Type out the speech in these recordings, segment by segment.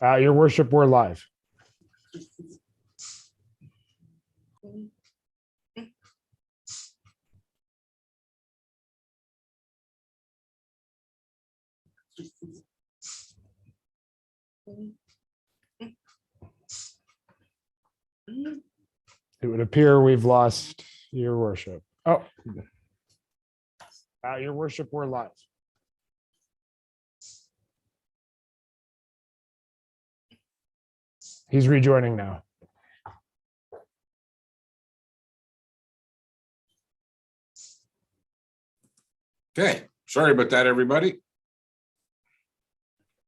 Your worship, we're live. It would appear we've lost your worship. Oh, your worship, we're live. He's rejoining now. Okay, sorry about that, everybody.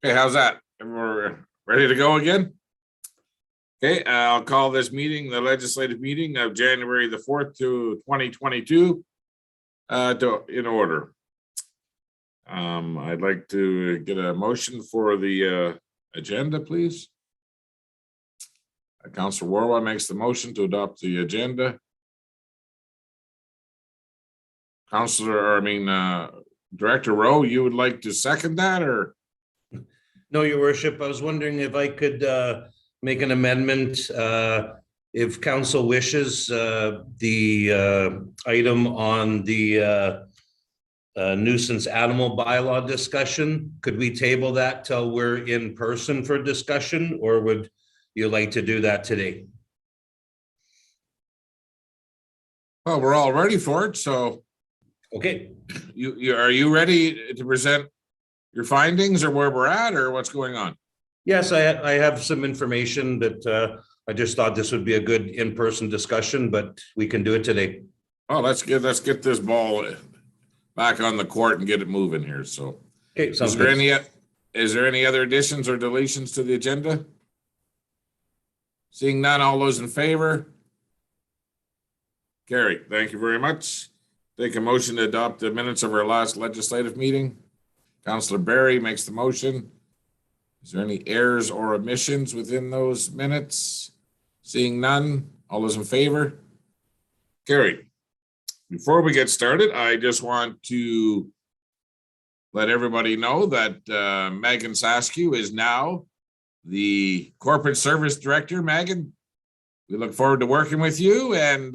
Okay, how's that? We're ready to go again? Okay, I'll call this meeting, the legislative meeting of January the 4th to 2022 in order. I'd like to get a motion for the agenda, please. Councillor Warwa makes the motion to adopt the agenda. Director Rowe, you would like to second that, or? No, Your Worship. I was wondering if I could make an amendment. If council wishes, the item on the nuisance animal bylaw discussion, could we table that till we're in person for discussion, or would you like to do that today? Well, we're all ready for it, so. Okay. Are you ready to present your findings or where we're at or what's going on? Yes, I have some information that I just thought this would be a good in-person discussion, but we can do it today. Oh, let's get this ball back on the court and get it moving here. So, okay, is there any other additions or deletions to the agenda? Seeing none, all those in favor? Carrie, thank you very much. Take a motion to adopt the minutes of our last legislative meeting. Councillor Barry makes the motion. Is there any errors or omissions within those minutes? Seeing none, all those in favor? Carrie, before we get started, I just want to let everybody know that Megan Saskew is now the Corporate Service Director. Megan, we look forward to working with you, and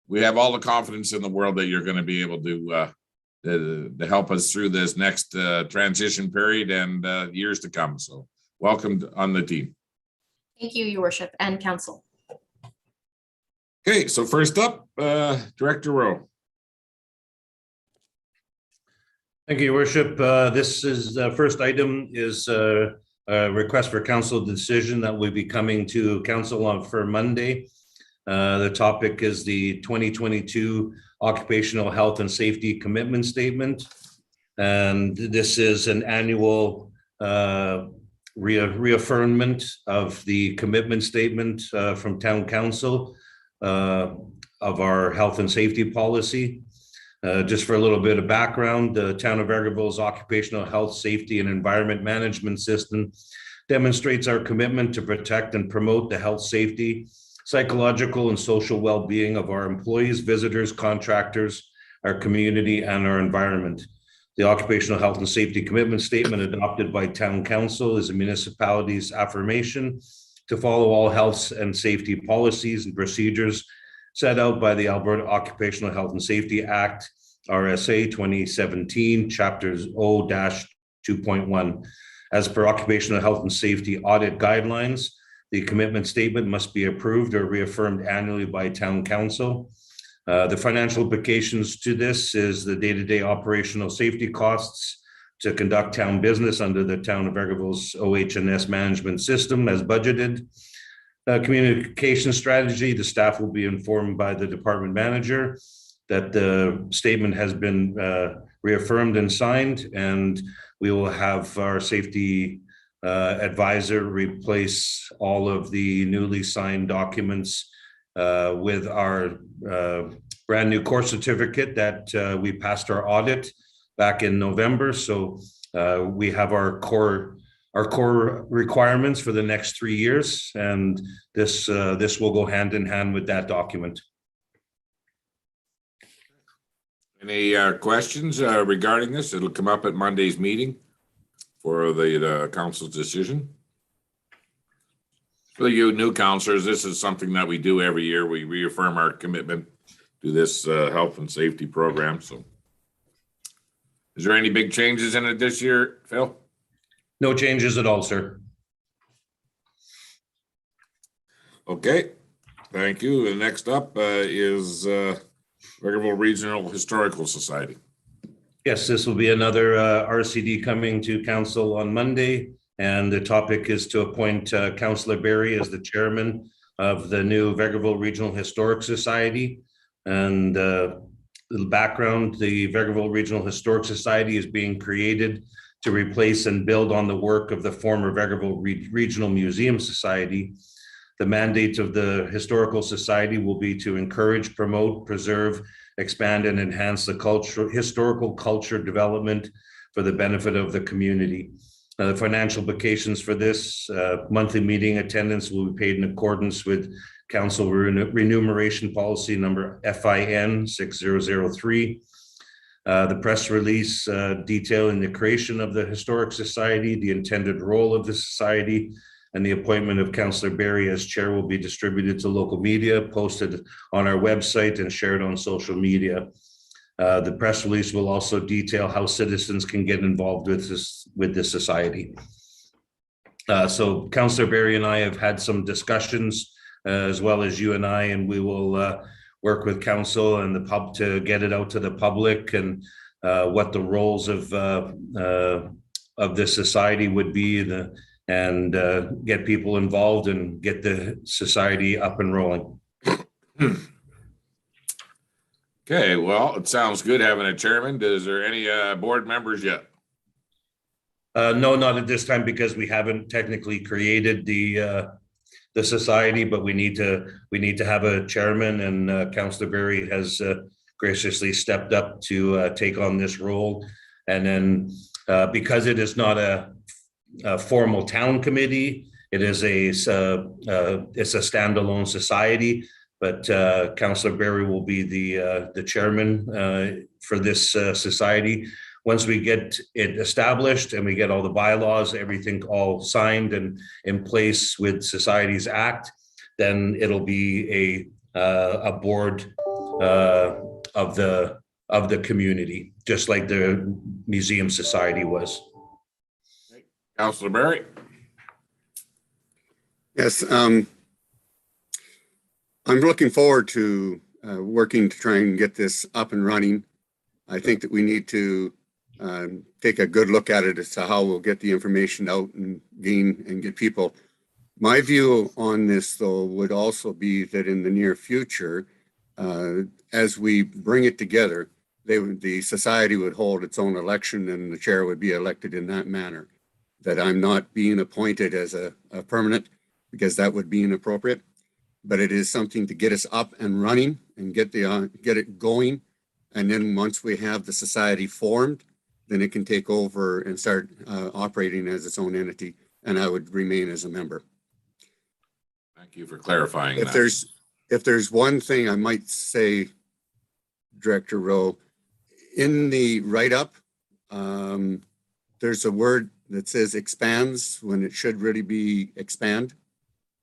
we have all the confidence in the world that you're going to be able to help us through this next transition period and years to come. So welcome on the team. Thank you, Your Worship and Council. Okay, so first up, Director Rowe. Thank you, Your Worship. This is the first item is a request for council decision that will be coming to council on for Monday. The topic is the 2022 Occupational Health and Safety Commitment Statement. And this is an annual reaffirmment of the commitment statement from Town Council of our health and safety policy. Just for a little bit of background, the Town of Vegreville's Occupational Health, Safety and Environment Management System demonstrates our commitment to protect and promote the health, safety, psychological and social well-being of our employees, visitors, contractors, our community, and our environment. The Occupational Health and Safety Commitment Statement adopted by Town Council is a municipality's affirmation to follow all health and safety policies and procedures set out by the Alberta Occupational Health and Safety Act, RSA 2017, Chapters O-2.1. As per Occupational Health and Safety Audit Guidelines, the commitment statement must be approved or reaffirmed annually by Town Council. The financial implications to this is the day-to-day operational safety costs to conduct town business under the Town of Vegreville's OH&S management system as budgeted. Communication strategy, the staff will be informed by the department manager that the statement has been reaffirmed and signed, and we will have our safety advisor replace all of the newly signed documents with our brand new core certificate that we passed our audit back in November. So we have our core our core requirements for the next 3 years, and this will go hand in hand with that document. Any questions regarding this? It'll come up at Monday's meeting for the council's decision. For you new councilors, this is something that we do every year. We reaffirm our commitment to this health and safety program. So is there any big changes in it this year, Phil? No changes at all, sir. Okay, thank you. And next up is Vegreville Regional Historical Society. Yes, this will be another RCD coming to council on Monday, and the topic is to appoint Councillor Berry as the chairman of the new Vegreville Regional Historic Society. And little background, the Vegreville Regional Historic Society is being created to replace and build on the work of the former Vegreville Regional Museum Society. The mandate of the Historical Society will be to encourage, promote, preserve, expand, and enhance the historical culture development for the benefit of the community. The financial implications for this monthly meeting attendance will be paid in accordance with Council Remuneration Policy number FIN 6003. The press release detailing the creation of the Historic Society, the intended role of the society, and the appointment of Councillor Berry as chair will be distributed to local media, posted on our website, and shared on social media. The press release will also detail how citizens can get involved with this society. So Councillor Berry and I have had some discussions, as well as you and I, and we will work with council and the pub to get it out to the public, and what the roles of this society would be, and get people involved and get the society up and rolling. Okay, well, it sounds good having a chairman. Is there any board members yet? No, not at this time, because we haven't technically created the society, but we need to have a chairman, and Councillor Berry has graciously stepped up to take on this role. And then because it is not a formal town committee, it's a standalone society, but Councillor Berry will be the chairman for this society. Once we get it established and we get all the bylaws, everything all signed and in place with Societies Act, then it'll be a board of the community, just like the Museum Society was. Councillor Berry? Yes, I'm looking forward to working to try and get this up and running. I think that we need to take a good look at it as to how we'll get the information out and get people. My view on this, though, would also be that in the near future, as we bring it together, the society would hold its own election and the chair would be elected in that manner. That I'm not being appointed as a permanent, because that would be inappropriate, but it is something to get us up and running and get it going. And then once we have the society formed, then it can take over and start operating as its own entity, and I would remain as a member. Thank you for clarifying If there's one thing I might say, Director Rowe, in the write-up, there's a word that says expands when it should really be expand,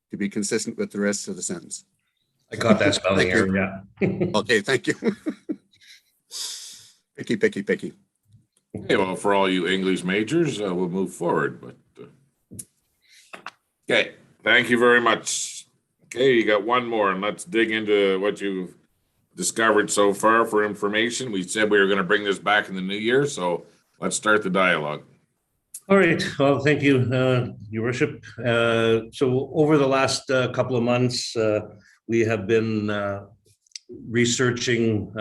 to be consistent with the rest of the sentence. I caught that spelling error, yeah. Okay, thank you. Picky. Okay, well, for all you English majors, we'll move forward. But okay, thank you very much. Okay, you got one more, and let's dig into what you've discovered so far for information. We said we were going to bring this back in the new year, so let's start the dialogue. All right. Well, thank you, Your Worship. So over the last couple of months, we have been researching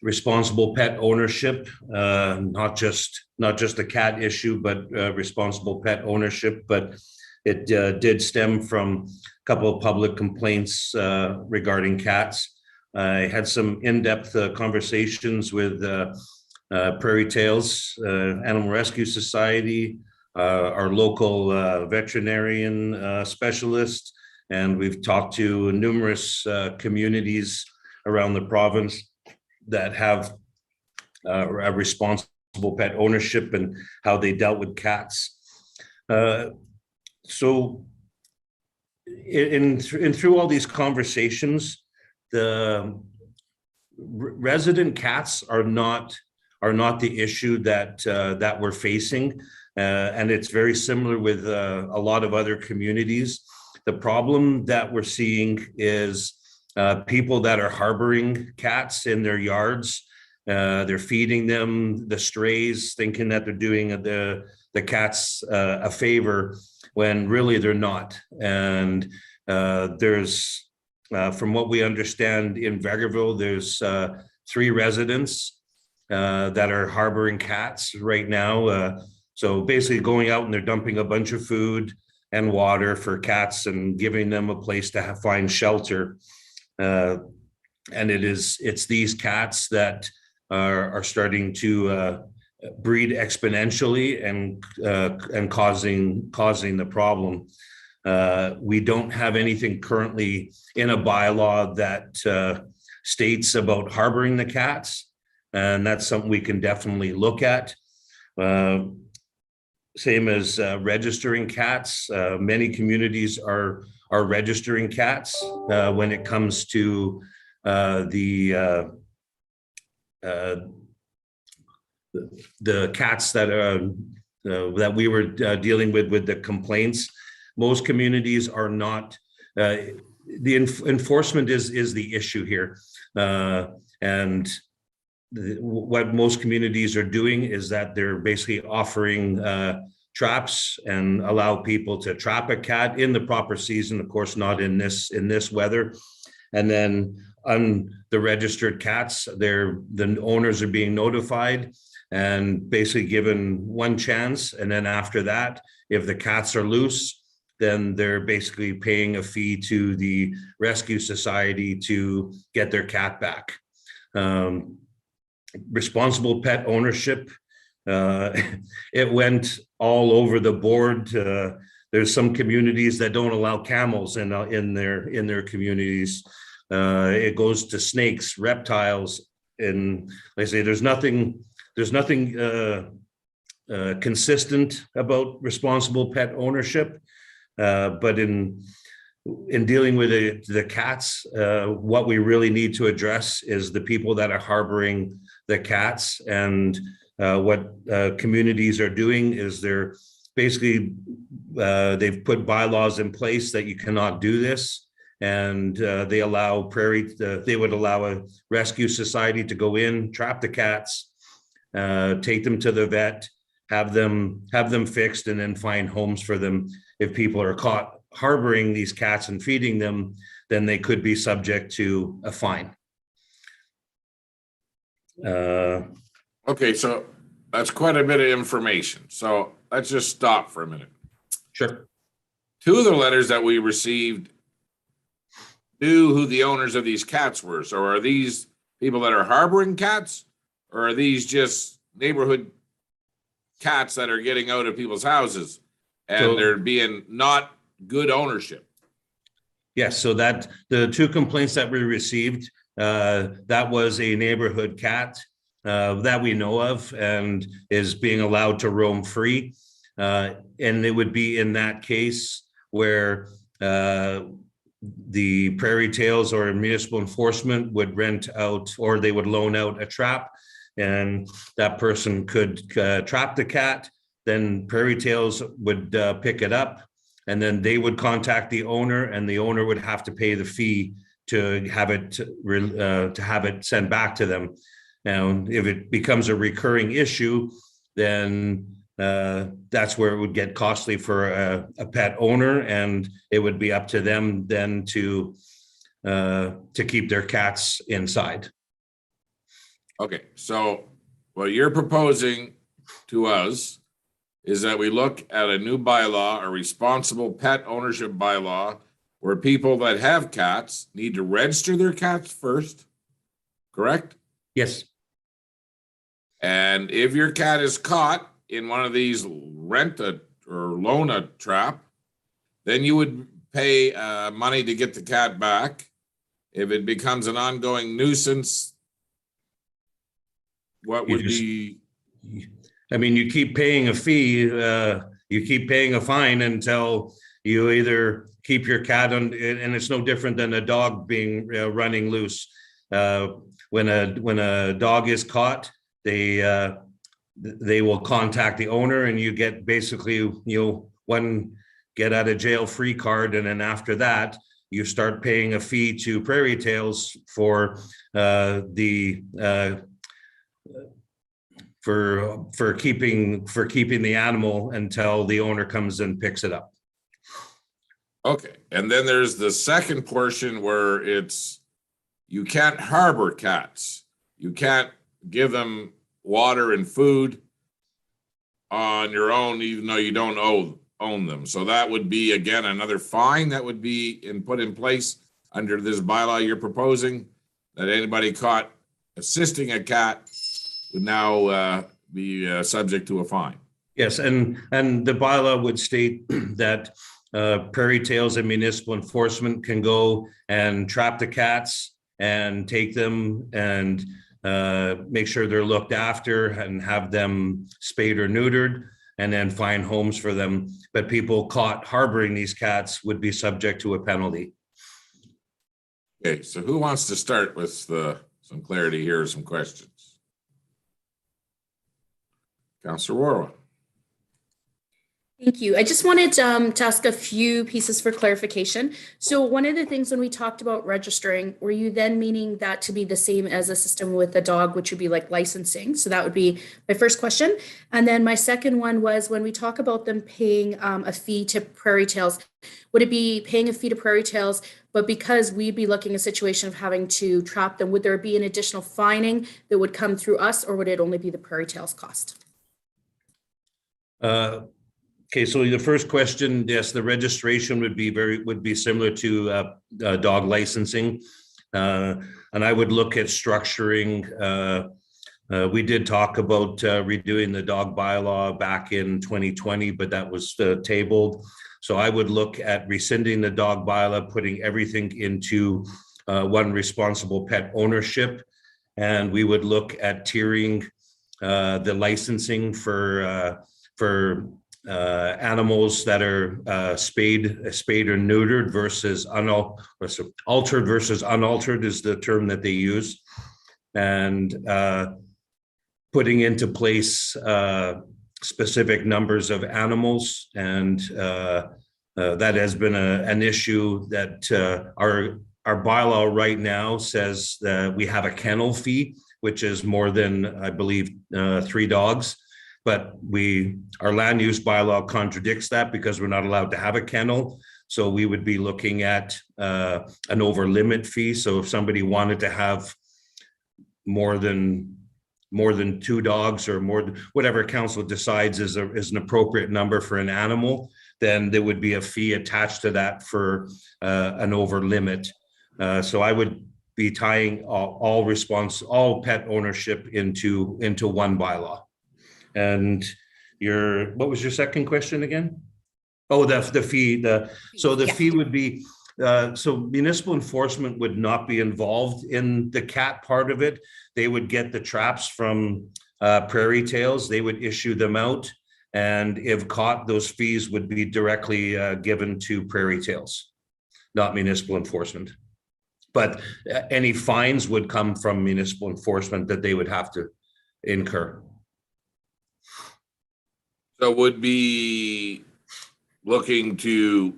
responsible pet ownership, not just the cat issue, but responsible pet ownership. But it did stem from a couple of public complaints regarding cats. I had some in-depth conversations with Prairie Tales Animal Rescue Society, our local veterinarian specialist, and we've talked to numerous communities around the province that have a responsible pet ownership and how they dealt with cats. So through all these conversations, the resident cats are not the issue that we're facing, and it's very similar with a lot of other communities. The problem that we're seeing is people that are harboring cats in their yards. They're feeding them the strays, thinking that they're doing the cats a favor, when really they're not. And there's, from what we understand in Vegreville, there's 3 residents that are harboring cats right now. So basically going out and they're dumping a bunch of food and water for cats and giving them a place to find shelter. And it's these cats that are starting to breed exponentially and causing the problem. We don't have anything currently in a bylaw that states about harboring the cats, and that's something we can definitely look at. Same as registering cats. Many communities are registering cats when it comes to the cats that we were dealing with the complaints. Most communities are not. The enforcement is the issue here, and what most communities are doing is that they're basically offering traps and allow people to trap a cat in the proper season, of course, not in this weather. And then on the registered cats, the owners are being notified and basically given one chance. And then after that, if the cats are loose, then they're basically paying a fee to the rescue society to get their cat back. Responsible pet ownership, it went all over the board. There's some communities that don't allow camels in their communities. It goes to snakes, reptiles, and like I say, there's nothing consistent about responsible pet ownership. But in dealing with the cats, what we really need to address is the people that are harboring the cats. And what communities are doing is they're basically, they've put bylaws in place that you cannot do this. And they allow they would allow a rescue society to go in, trap the cats, take them to the vet, have them fixed, and then find homes for them. If people are caught harboring these cats and feeding them, then they could be subject to a fine. Okay, so that's quite a bit of information. So let's just stop for a minute. Sure. 2 of the letters that we received knew who the owners of these cats were. So are these people that are harboring cats, or are these just neighborhood cats that are getting out of people's houses and they're being not good ownership? Yes, so that the 2 complaints that we received, that was a neighborhood cat that we know of and is being allowed to roam free. And it would be in that case where the Prairie Tails or municipal enforcement would rent out, or they would loan out a trap, and that person could trap the cat. Then Prairie Tails would pick it up, and then they would contact the owner, and the owner would have to pay the fee to have it sent back to them. Now, if it becomes a recurring issue, then that's where it would get costly for a pet owner, and it would be up to them then to keep their cats inside. Okay, so what you're proposing to us is that we look at a new bylaw, a responsible pet ownership bylaw, where people that have cats need to register their cats first, correct? Yes. And if your cat is caught in one of these or loan a trap, then you would pay money to get the cat back. If it becomes an ongoing nuisance, what would be? I mean, you keep paying a fee, you keep paying a fine until you either keep your cat on, and it's no different than a dog being running loose. When a dog is caught, they will contact the owner, and you get basically, one get out of jail free card, and then after that, you start paying a fee to Prairie Tales for for keeping the animal until the owner comes and picks it up. Okay, and then there's the second portion where you can't harbor cats. You can't give them water and food on your own, even though you don't own them. So that would be, again, another fine that would be put in place under this bylaw you're proposing, that anybody caught assisting a cat would now be subject to a fine. Yes, and the bylaw would state that Prairie Tales and municipal enforcement can go and trap the cats and take them and make sure they're looked after and have them spayed or neutered, and then find homes for them. But people caught harboring these cats would be subject to a penalty. Okay, so who wants to start with some clarity here, some questions? Councillor Warwa. Thank you. I just wanted to ask a few pieces for clarification. So one of the things when we talked about registering, were you then meaning that to be the same as a system with a dog, which would be like licensing? So that would be my first question. And then my second one was, when we talk about them paying a fee to Prairie Tales, would it be paying a fee to Prairie Tales, but because we'd be looking at a situation of having to trap them, would there be an additional fining that would come through us, or would it only be the Prairie Tales cost? Okay, so the first question, yes, the registration would be similar to dog licensing, and I would look at structuring. We did talk about redoing the dog bylaw back in 2020, but that was tabled. So I would look at rescinding the dog bylaw, putting everything into one responsible pet ownership, and we would look at tiering the licensing for animals that are spayed or neutered versus altered versus unaltered is the term that they use, and putting into place specific numbers of animals. And that has been an issue that our bylaw right now says that we have a kennel fee, which is more than, I believe, 3 dogs. But our land use bylaw contradicts that, because we're not allowed to have a kennel. So we would be looking at an over limit fee. So if somebody wanted to have more than 2 dogs, or whatever council decides is an appropriate number for an animal, then there would be a fee attached to that for an over limit. So I would be tying all pet ownership into one bylaw. And what was your second question again? Oh, the fee. So the fee would be, so municipal enforcement would not be involved in the cat part of it. They would get the traps from Prairie Tales. They would issue them out, and if caught, those fees would be directly given to Prairie Tales, not municipal enforcement. But any fines would come from municipal enforcement that they would have to incur. So would be looking to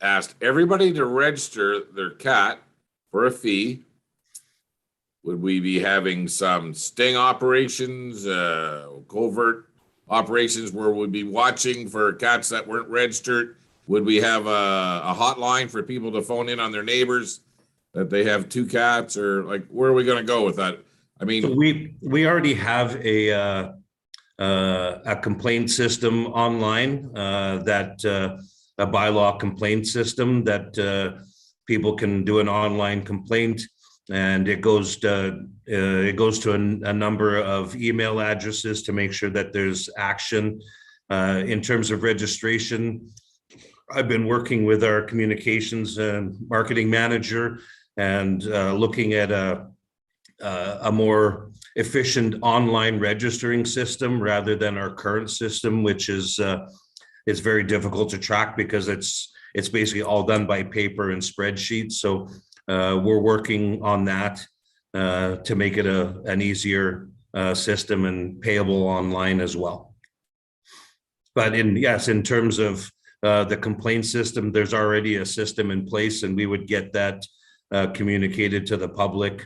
ask everybody to register their cat for a fee. Would we be having some sting operations, covert operations where we'd be watching for cats that weren't registered? Would we have a hotline for people to phone in on their neighbors that they have 2 cats, or like, where are we going to go with that? I mean, so we already have a complaint system online, that a bylaw complaint system that people can do an online complaint. and it goes to a number of email addresses to make sure that there's action. In terms of registration, I've been working with our communications and marketing manager and looking at a more efficient online registering system rather than our current system, which is very difficult to track because it's basically all done by paper and spreadsheets. So we're working on that to make it an easier system and payable online as well. But in terms of the complaint system, there's already a system in place, and we would get that communicated to the public.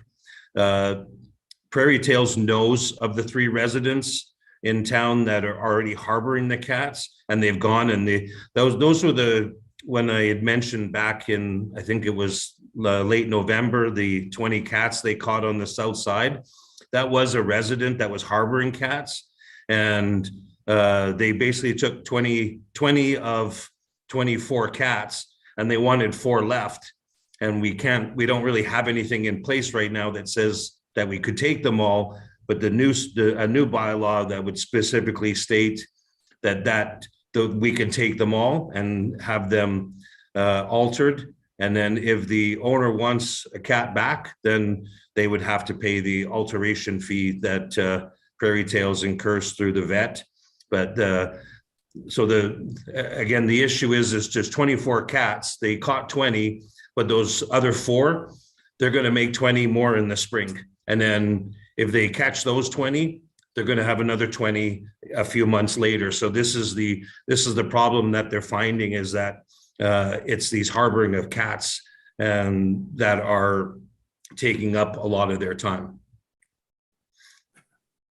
Prairie Tales knows of the 3 residents in town that are already harboring the cats, and they've gone, and those were when I had mentioned back in, I think it was late November, the 20 cats they caught on the south side. That was a resident that was harboring cats, and they basically took 20 of 24 cats, and they wanted 4 left. And we don't really have anything in place right now that says that we could take them all, but a new bylaw that would specifically state that we can take them all and have them altered. And then if the owner wants a cat back, then they would have to pay the alteration fee that Prairie Tales incurs through the vet. But again, the issue is just 24 cats. They caught 20, but those other 4, they're going to make 20 more in the spring. And then if they catch those 20, they're going to have another 20 a few months later. So this is the problem that they're finding, is that it's these harboring of cats and that are taking up a lot of their time.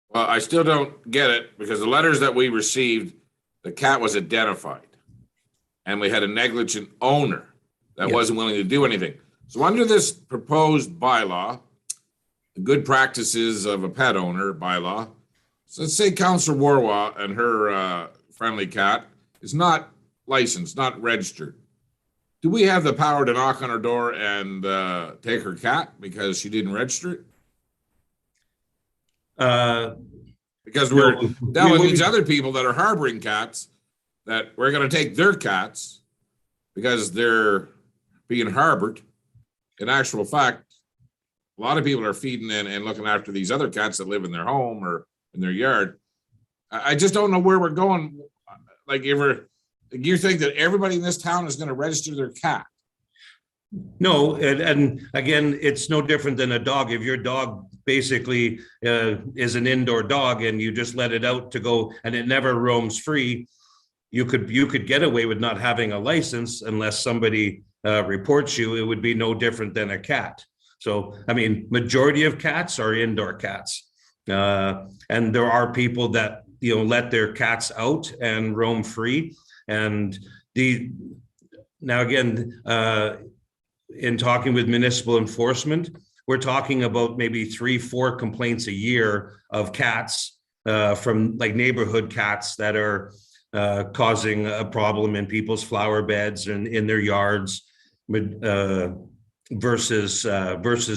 Well, I still don't get it, because the letters that we received, the cat was identified, and we had a negligent owner that wasn't willing to do anything. So under this proposed bylaw, the good practices of a pet owner bylaw, so let's say Councillor Warwa and her friendly cat is not licensed, not registered. Do we have the power to knock on her door and take her cat because she didn't register it? Because we're telling these other people that are harboring cats that we're going to take their cats because they're being harbored. In actual fact, a lot of people are feeding and looking after these other cats that live in their home or in their yard. I just don't know where we're going. Like, you think that everybody in this town is going to register their cat? No, and again, it's no different than a dog. If your dog basically is an indoor dog and you just let it out to go and it never roams free, you could get away with not having a license unless somebody reports you. It would be no different than a cat. So, I mean, majority of cats are indoor cats, and there are people that let their cats out and roam free. And now again, in talking with municipal enforcement, we're talking about maybe 3-4 complaints a year of cats from like neighborhood cats that are causing a problem in people's flower beds and in their yards, versus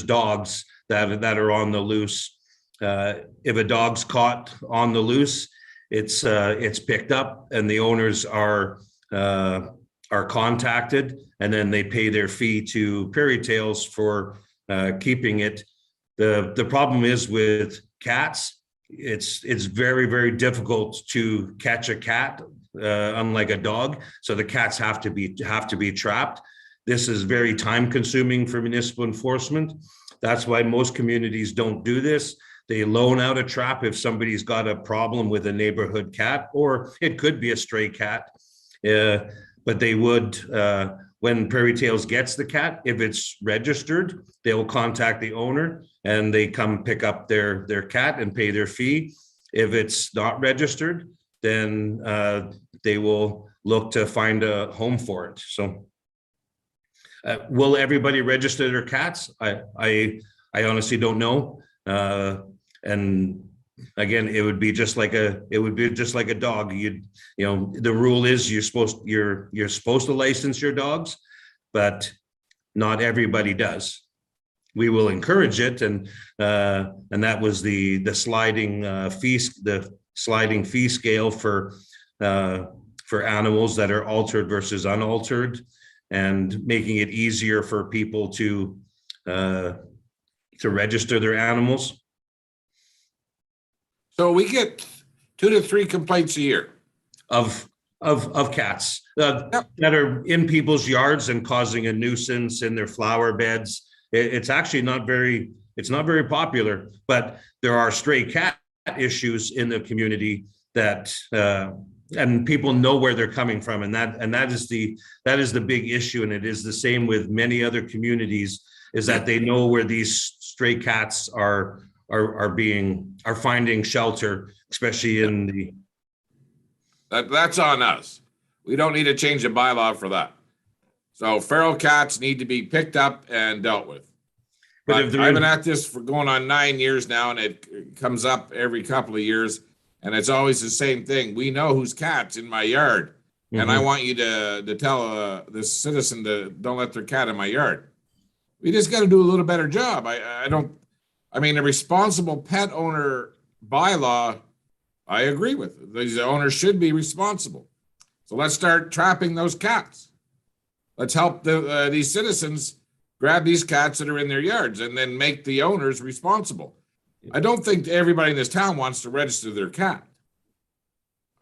dogs that are on the loose. If a dog's caught on the loose, it's picked up and the owners are contacted, and then they pay their fee to Prairie Tales for keeping it. The problem is with cats, it's very, very difficult to catch a cat, unlike a dog. So the cats have to be trapped. This is very time consuming for municipal enforcement. That's why most communities don't do this. They loan out a trap if somebody's got a problem with a neighborhood cat, or it could be a stray cat. But they would, when Prairie Tales gets the cat, if it's registered, they will contact the owner and they come pick up their cat and pay their fee. If it's not registered, then they will look to find a home for it. So will everybody register their cats? I honestly don't know. And again, it would be just like a dog. The rule is you're supposed to license your dogs, but not everybody does. we will encourage it, and that was the sliding fee scale for animals that are altered versus unaltered, and making it easier for people to register their animals. So we get 2 to 3 complaints a year. Of cats that are in people's yards and causing a nuisance in their flower beds. It's actually not very popular, but there are stray cat issues in the community that and people know where they're coming from, and that is the big issue. And it is the same with many other communities, is that they know where these stray cats are finding shelter, especially in the. That's on us. We don't need to change the bylaw for that. So feral cats need to be picked up and dealt with. But I've been at this for going on 9 years now, and it comes up every couple of years, and it's always the same thing. We know whose cat's in my yard, and I want you to tell this citizen to don't let their cat in my yard. We just got to do a little better job. I mean, a responsible pet owner bylaw, I agree with. These owners should be responsible. So let's start trapping those cats. Let's help these citizens grab these cats that are in their yards and then make the owners responsible. I don't think everybody in this town wants to register their cat.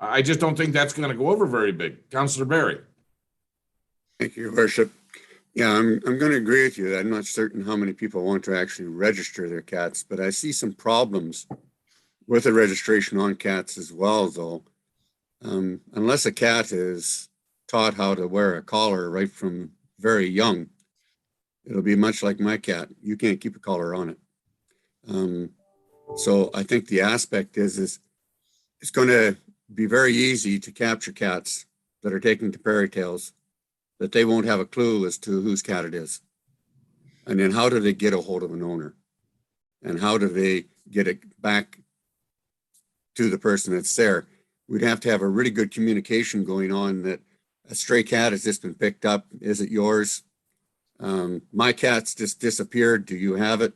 I just don't think that's going to go over very big. Councillor Barry. Thank you, Your Worship. Yeah, I'm going to agree with you. I'm not certain how many people want to actually register their cats, but I see some problems with the registration on cats as well, though. Unless a cat is taught how to wear a collar right from very young, it'll be much like my cat. You can't keep a collar on it. So I think the aspect is it's going to be very easy to capture cats that are taken to prairie tails, that they won't have a clue as to whose cat it is. And then how do they get a hold of an owner? And how do they get it back to the person that's there? We'd have to have a really good communication going on that a stray cat has just been picked up. Is it yours? My cat's just disappeared. Do you have it?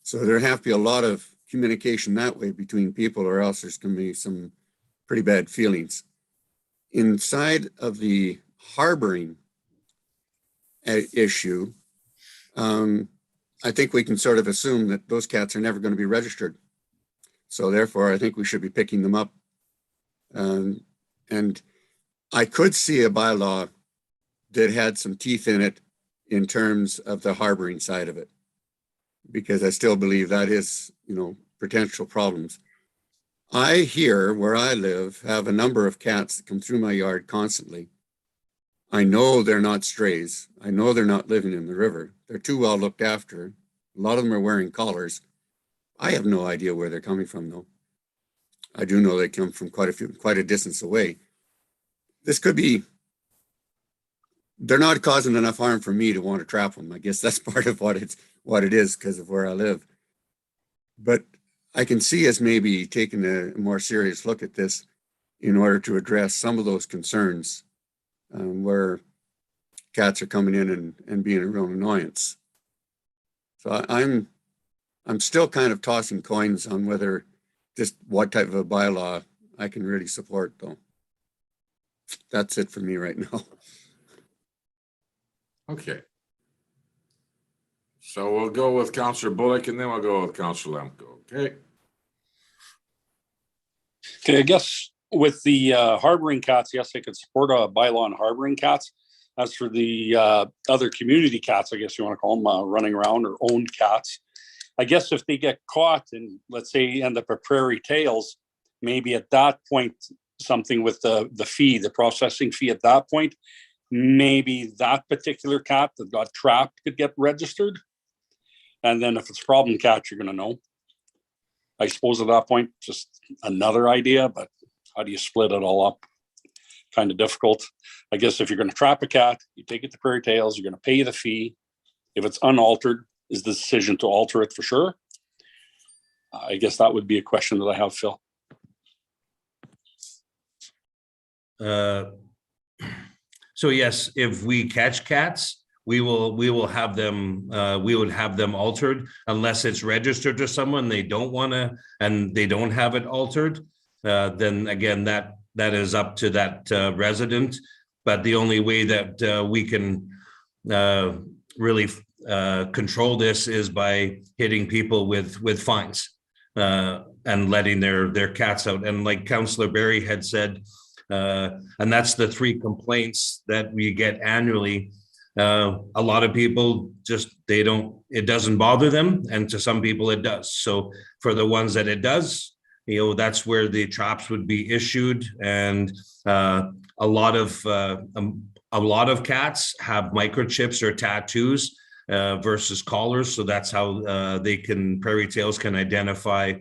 So there have to be a lot of communication that way between people, or else there's going to be some pretty bad feelings. Inside of the harboring issue, I think we can sort of assume that those cats are never going to be registered. So therefore, I think we should be picking them up. And I could see a bylaw that had some teeth in it in terms of the harboring side of it, because I still believe that is, potential problems. I here, where I live, have a number of cats that come through my yard constantly. I know they're not strays. I know they're not living in the river. They're too well looked after. A lot of them are wearing collars. I have no idea where they're coming from, though. I do know they come from quite a distance away. This could be, they're not causing enough harm for me to want to trap them. I guess that's part of what it is because of where I live. But I can see us maybe taking a more serious look at this in order to address some of those concerns where cats are coming in and being a real annoyance. So I'm still kind of tossing coins on whether just what type of a bylaw I can really support, though. That's it for me right now. Okay. So we'll go with Councillor Bullock, and then we'll go with Councillor Lemko. Okay. Okay, I guess with the harboring cats, yes, I could support a bylaw on harboring cats. As for the other community cats, I guess you want to call them running around or owned cats, I guess if they get caught and let's say end up at prairie tails, maybe at that point, something with the fee, the processing fee at that point, maybe that particular cat that got trapped could get registered. And then if it's a problem cat, you're going to know. I suppose at that point, just another idea, but how do you split it all up? Kind of difficult. I guess if you're going to trap a cat, you take it to prairie tails, you're going to pay the fee. If it's unaltered, is the decision to alter it for sure? I guess that would be a question that I have, Phil. So yes, if we catch cats, we will have them, we would have them altered unless it's registered to someone they don't want to, and they don't have it altered. Then again, that is up to that resident. But the only way that we can really control this is by hitting people with fines and letting their cats out. And like Councillor Barry had said, and that's the 3 complaints that we get annually. A lot of people just, it doesn't bother them. And to some people it does. So for the ones that it does, that's where the traps would be issued. And a lot of cats have microchips or tattoos versus collars. So that's how prairie tails can identify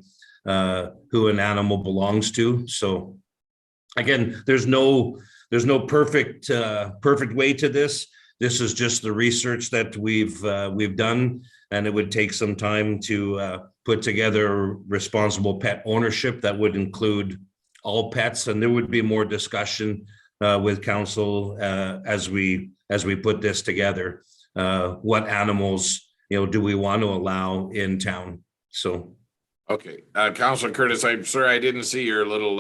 who an animal belongs to. So again, there's no perfect way to this. This is just the research that we've done, and it would take some time to put together responsible pet ownership that would include all pets, and there would be more discussion with council as we put this together. What animals do we want to allow in town? So, Okay, Councillor Curtis, I'm sorry I didn't see your little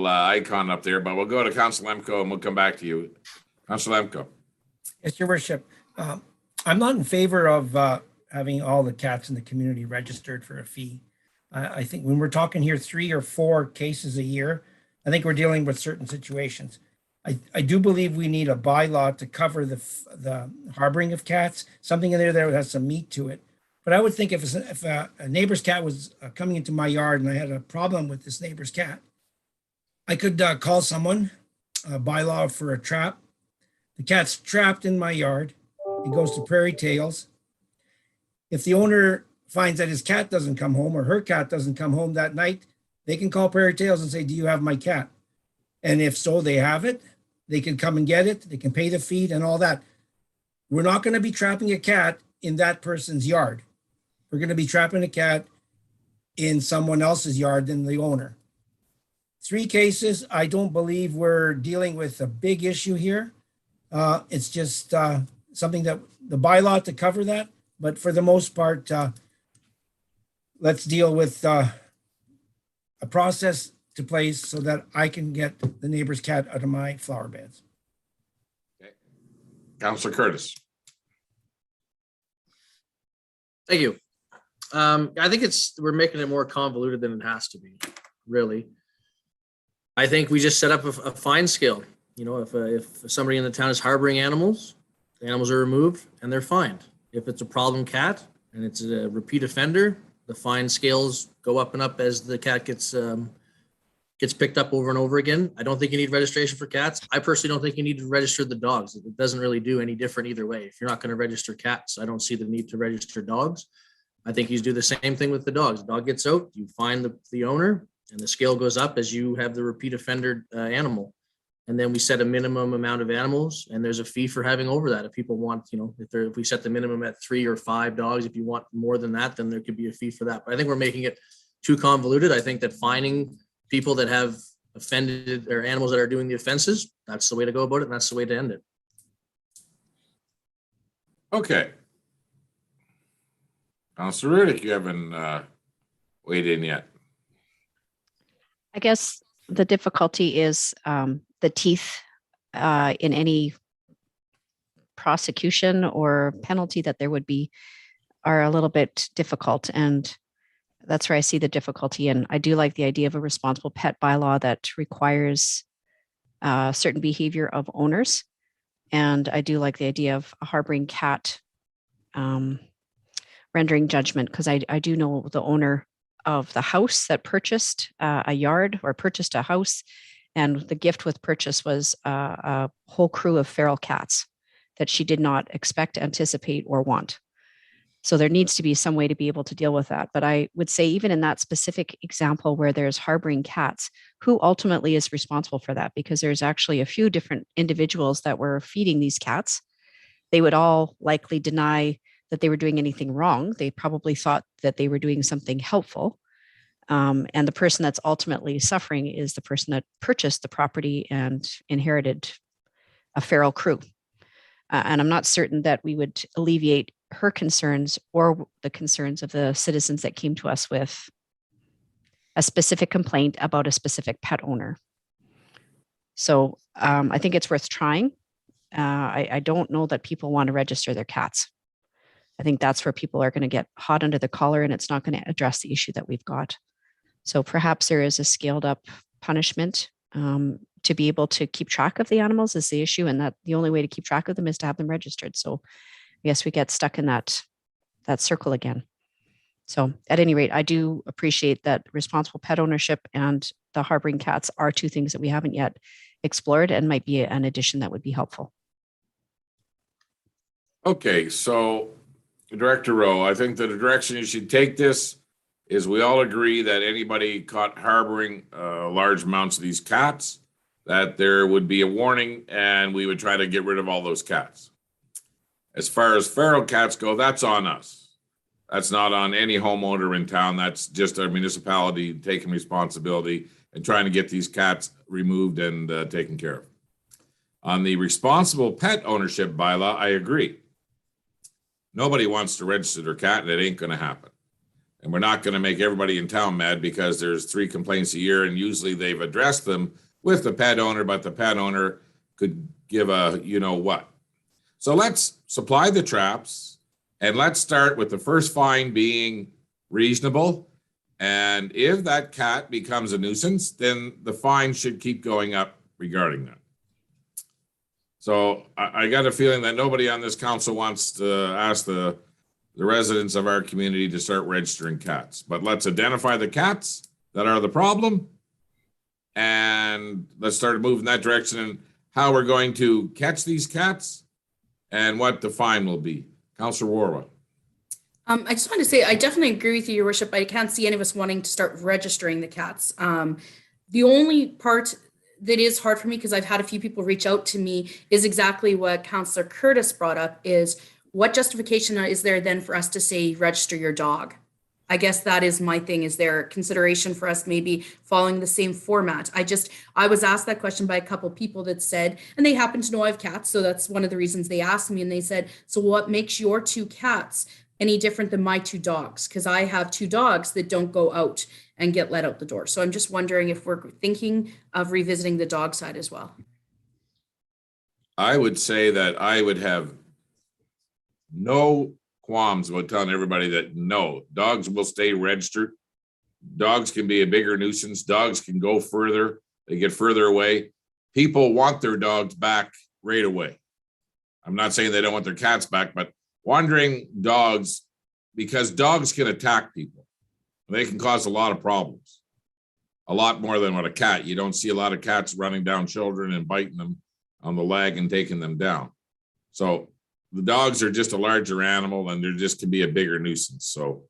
icon up there, but we'll go to Councillor Lemko and we'll come back to you. Councillor Lemko. Yes, Your Worship. I'm not in favor of having all the cats in the community registered for a fee. I think when we're talking here 3 or 4 cases a year, I think we're dealing with certain situations. I do believe we need a bylaw to cover the harboring of cats, something in there that has some meat to it. But I would think if a neighbor's cat was coming into my yard and I had a problem with this neighbor's cat, I could call someone, a bylaw for a trap. The cat's trapped in my yard. It goes to Prairie Tails. If the owner finds that his cat doesn't come home or her cat doesn't come home that night, they can call Prairie Tails and say, do you have my cat? And if so, they have it. They can come and get it. They can pay the fee and all that. We're not going to be trapping a cat in that person's yard. We're going to be trapping a cat in someone else's yard than the owner. 3 cases, I don't believe we're dealing with a big issue here. It's just something that the bylaw to cover that. But for the most part, let's deal with a process to place so that I can get the neighbor's cat out of my flower beds. Okay. Councillor Curtis. Thank you. I think we're making it more convoluted than it has to be, really. I think we just set up a fine scale. If somebody in the town is harboring animals, the animals are removed and they're fined. If it's a problem cat and it's a repeat offender, the fine scales go up and up as the cat gets picked up over and over again. I don't think you need registration for cats. I personally don't think you need to register the dogs. It doesn't really do any different either way. If you're not going to register cats, I don't see the need to register dogs. I think you do the same thing with the dogs. The dog gets out, you find the owner, and the scale goes up as you have the repeat offender animal. And then we set a minimum amount of animals, and there's a fee for having over that. If people want, if we set the minimum at 3 or 5 dogs, if you want more than that, then there could be a fee for that. But I think we're making it too convoluted. I think that fining people that have offended or animals that are doing the offenses, that's the way to go about it, and that's the way to end it. Okay. Councillor Riddick, you haven't weighed in yet. I guess the difficulty is the teeth in any prosecution or penalty that there would be are a little bit difficult. And that's where I see the difficulty. And I do like the idea of a responsible pet bylaw that requires certain behavior of owners. And I do like the idea of a harboring cat rendering judgment, because I do know the owner of the house that purchased a yard or purchased a house, and the gift with purchase was a whole crew of feral cats that she did not expect, anticipate, or want. So there needs to be some way to be able to deal with that. But I would say even in that specific example where there's harboring cats, who ultimately is responsible for that? Because there's actually a few different individuals that were feeding these cats. They would all likely deny that they were doing anything wrong. They probably thought that they were doing something helpful. And the person that's ultimately suffering is the person that purchased the property and inherited a feral crew. And I'm not certain that we would alleviate her concerns or the concerns of the citizens that came to us with a specific complaint about a specific pet owner. So I think it's worth trying. I don't know that people want to register their cats. I think that's where people are going to get hot under the collar, and it's not going to address the issue that we've got. So perhaps there is a scaled up punishment to be able to keep track of the animals is the issue, and that the only way to keep track of them is to have them registered. So I guess we get stuck in that circle again. So at any rate, I do appreciate that responsible pet ownership and the harboring cats are two things that we haven't yet explored and might be an addition that would be helpful. Okay, so Director Rowe, I think that the direction you should take this is we all agree that anybody caught harboring large amounts of these cats, that there would be a warning and we would try to get rid of all those cats. As far as feral cats go, that's on us. That's not on any homeowner in town. That's just our municipality taking responsibility and trying to get these cats removed and taken care of. On the responsible pet ownership bylaw, I agree. Nobody wants to register their cat, and it ain't going to happen. And we're not going to make everybody in town mad because there's 3 complaints a year, and usually they've addressed them with the pet owner, but the pet owner could give a you know what. So let's supply the traps, and let's start with the first fine being reasonable. And if that cat becomes a nuisance, then the fine should keep going up regarding that. So I got a feeling that nobody on this council wants to ask the residents of our community to start registering cats. But let's identify the cats that are the problem, and let's start moving that direction and how we're going to catch these cats and what the fine will be. Councillor Warwick. I just want to say, I definitely agree with you, Your Worship. I can't see any of us wanting to start registering the cats. The only part that is hard for me, because I've had a few people reach out to me, is exactly what Councillor Curtis brought up, is what justification is there then for us to say, register your dog? I guess that is my thing. Is there consideration for us maybe following the same format? I was asked that question by a couple people that said, and they happen to know I have cats, so that's one of the reasons they asked me, and they said, so what makes your 2 cats any different than my 2 dogs? Because I have 2 dogs that don't go out and get let out the door. So I'm just wondering if we're thinking of revisiting the dog side as well. I would say that I would have no qualms about telling everybody that no, dogs will stay registered. Dogs can be a bigger nuisance. Dogs can go further. They get further away. People want their dogs back right away. I'm not saying they don't want their cats back, but wandering dogs, because dogs can attack people. They can cause a lot of problems, a lot more than what a cat. You don't see a lot of cats running down children and biting them on the leg and taking them down. So the dogs are just a larger animal, and there just can be a bigger nuisance. So,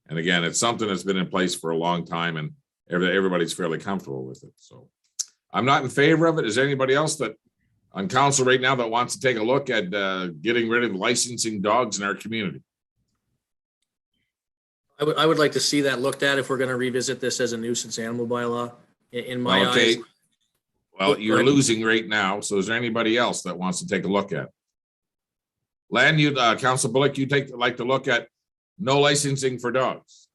and again, it's something that's been in place for a long time, and everybody's fairly comfortable with it. So I'm not in favor of it. Is there anybody else that on council right now that wants to take a look at getting rid of licensing dogs in our community? I would like to see that looked at if we're going to revisit this as a nuisance animal bylaw. In my eyes. Well, you're losing right now. So is there anybody else that wants to take a look at it? Len, Council Bullock, you like to look at no licensing for dogs.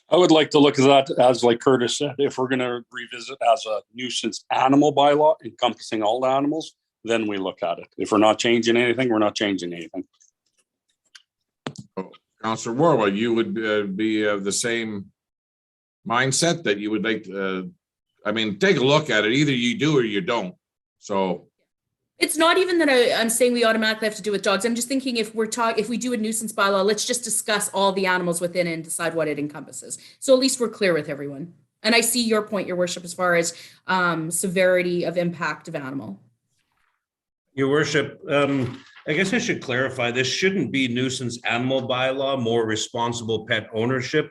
I would like to look at that, as like Curtis said, if we're going to revisit as a nuisance animal bylaw encompassing all the animals, then we look at it. If we're not changing anything, we're not changing anything. Councillor Warwick, you would be of the same mindset that you would like to, take a look at it. Either you do or you don't. So it's not even that I'm saying we automatically have to do with dogs. I'm just thinking if we do a nuisance bylaw, let's just discuss all the animals within and decide what it encompasses. So at least we're clear with everyone. And I see your point, Your Worship, as far as severity of impact of animal. Your Worship, I guess I should clarify, this shouldn't be nuisance animal bylaw, more responsible pet ownership.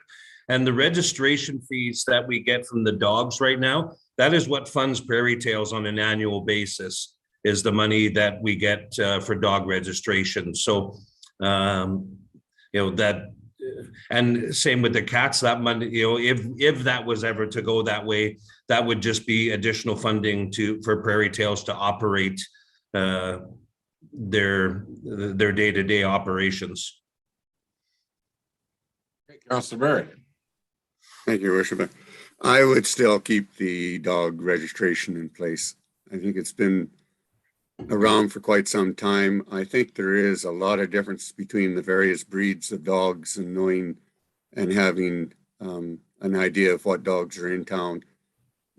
And the registration fees that we get from the dogs right now, that is what funds Prairie Tales on an annual basis, is the money that we get for dog registration. So, that, and same with the cats, that money, if that was ever to go that way, that would just be additional funding for Prairie Tales to operate their day-to-day operations. Councillor Berry. Thank you, Your Worship. I would still keep the dog registration in place. I think it's been around for quite some time. I think there is a lot of difference between the various breeds of dogs and knowing and having an idea of what dogs are in town,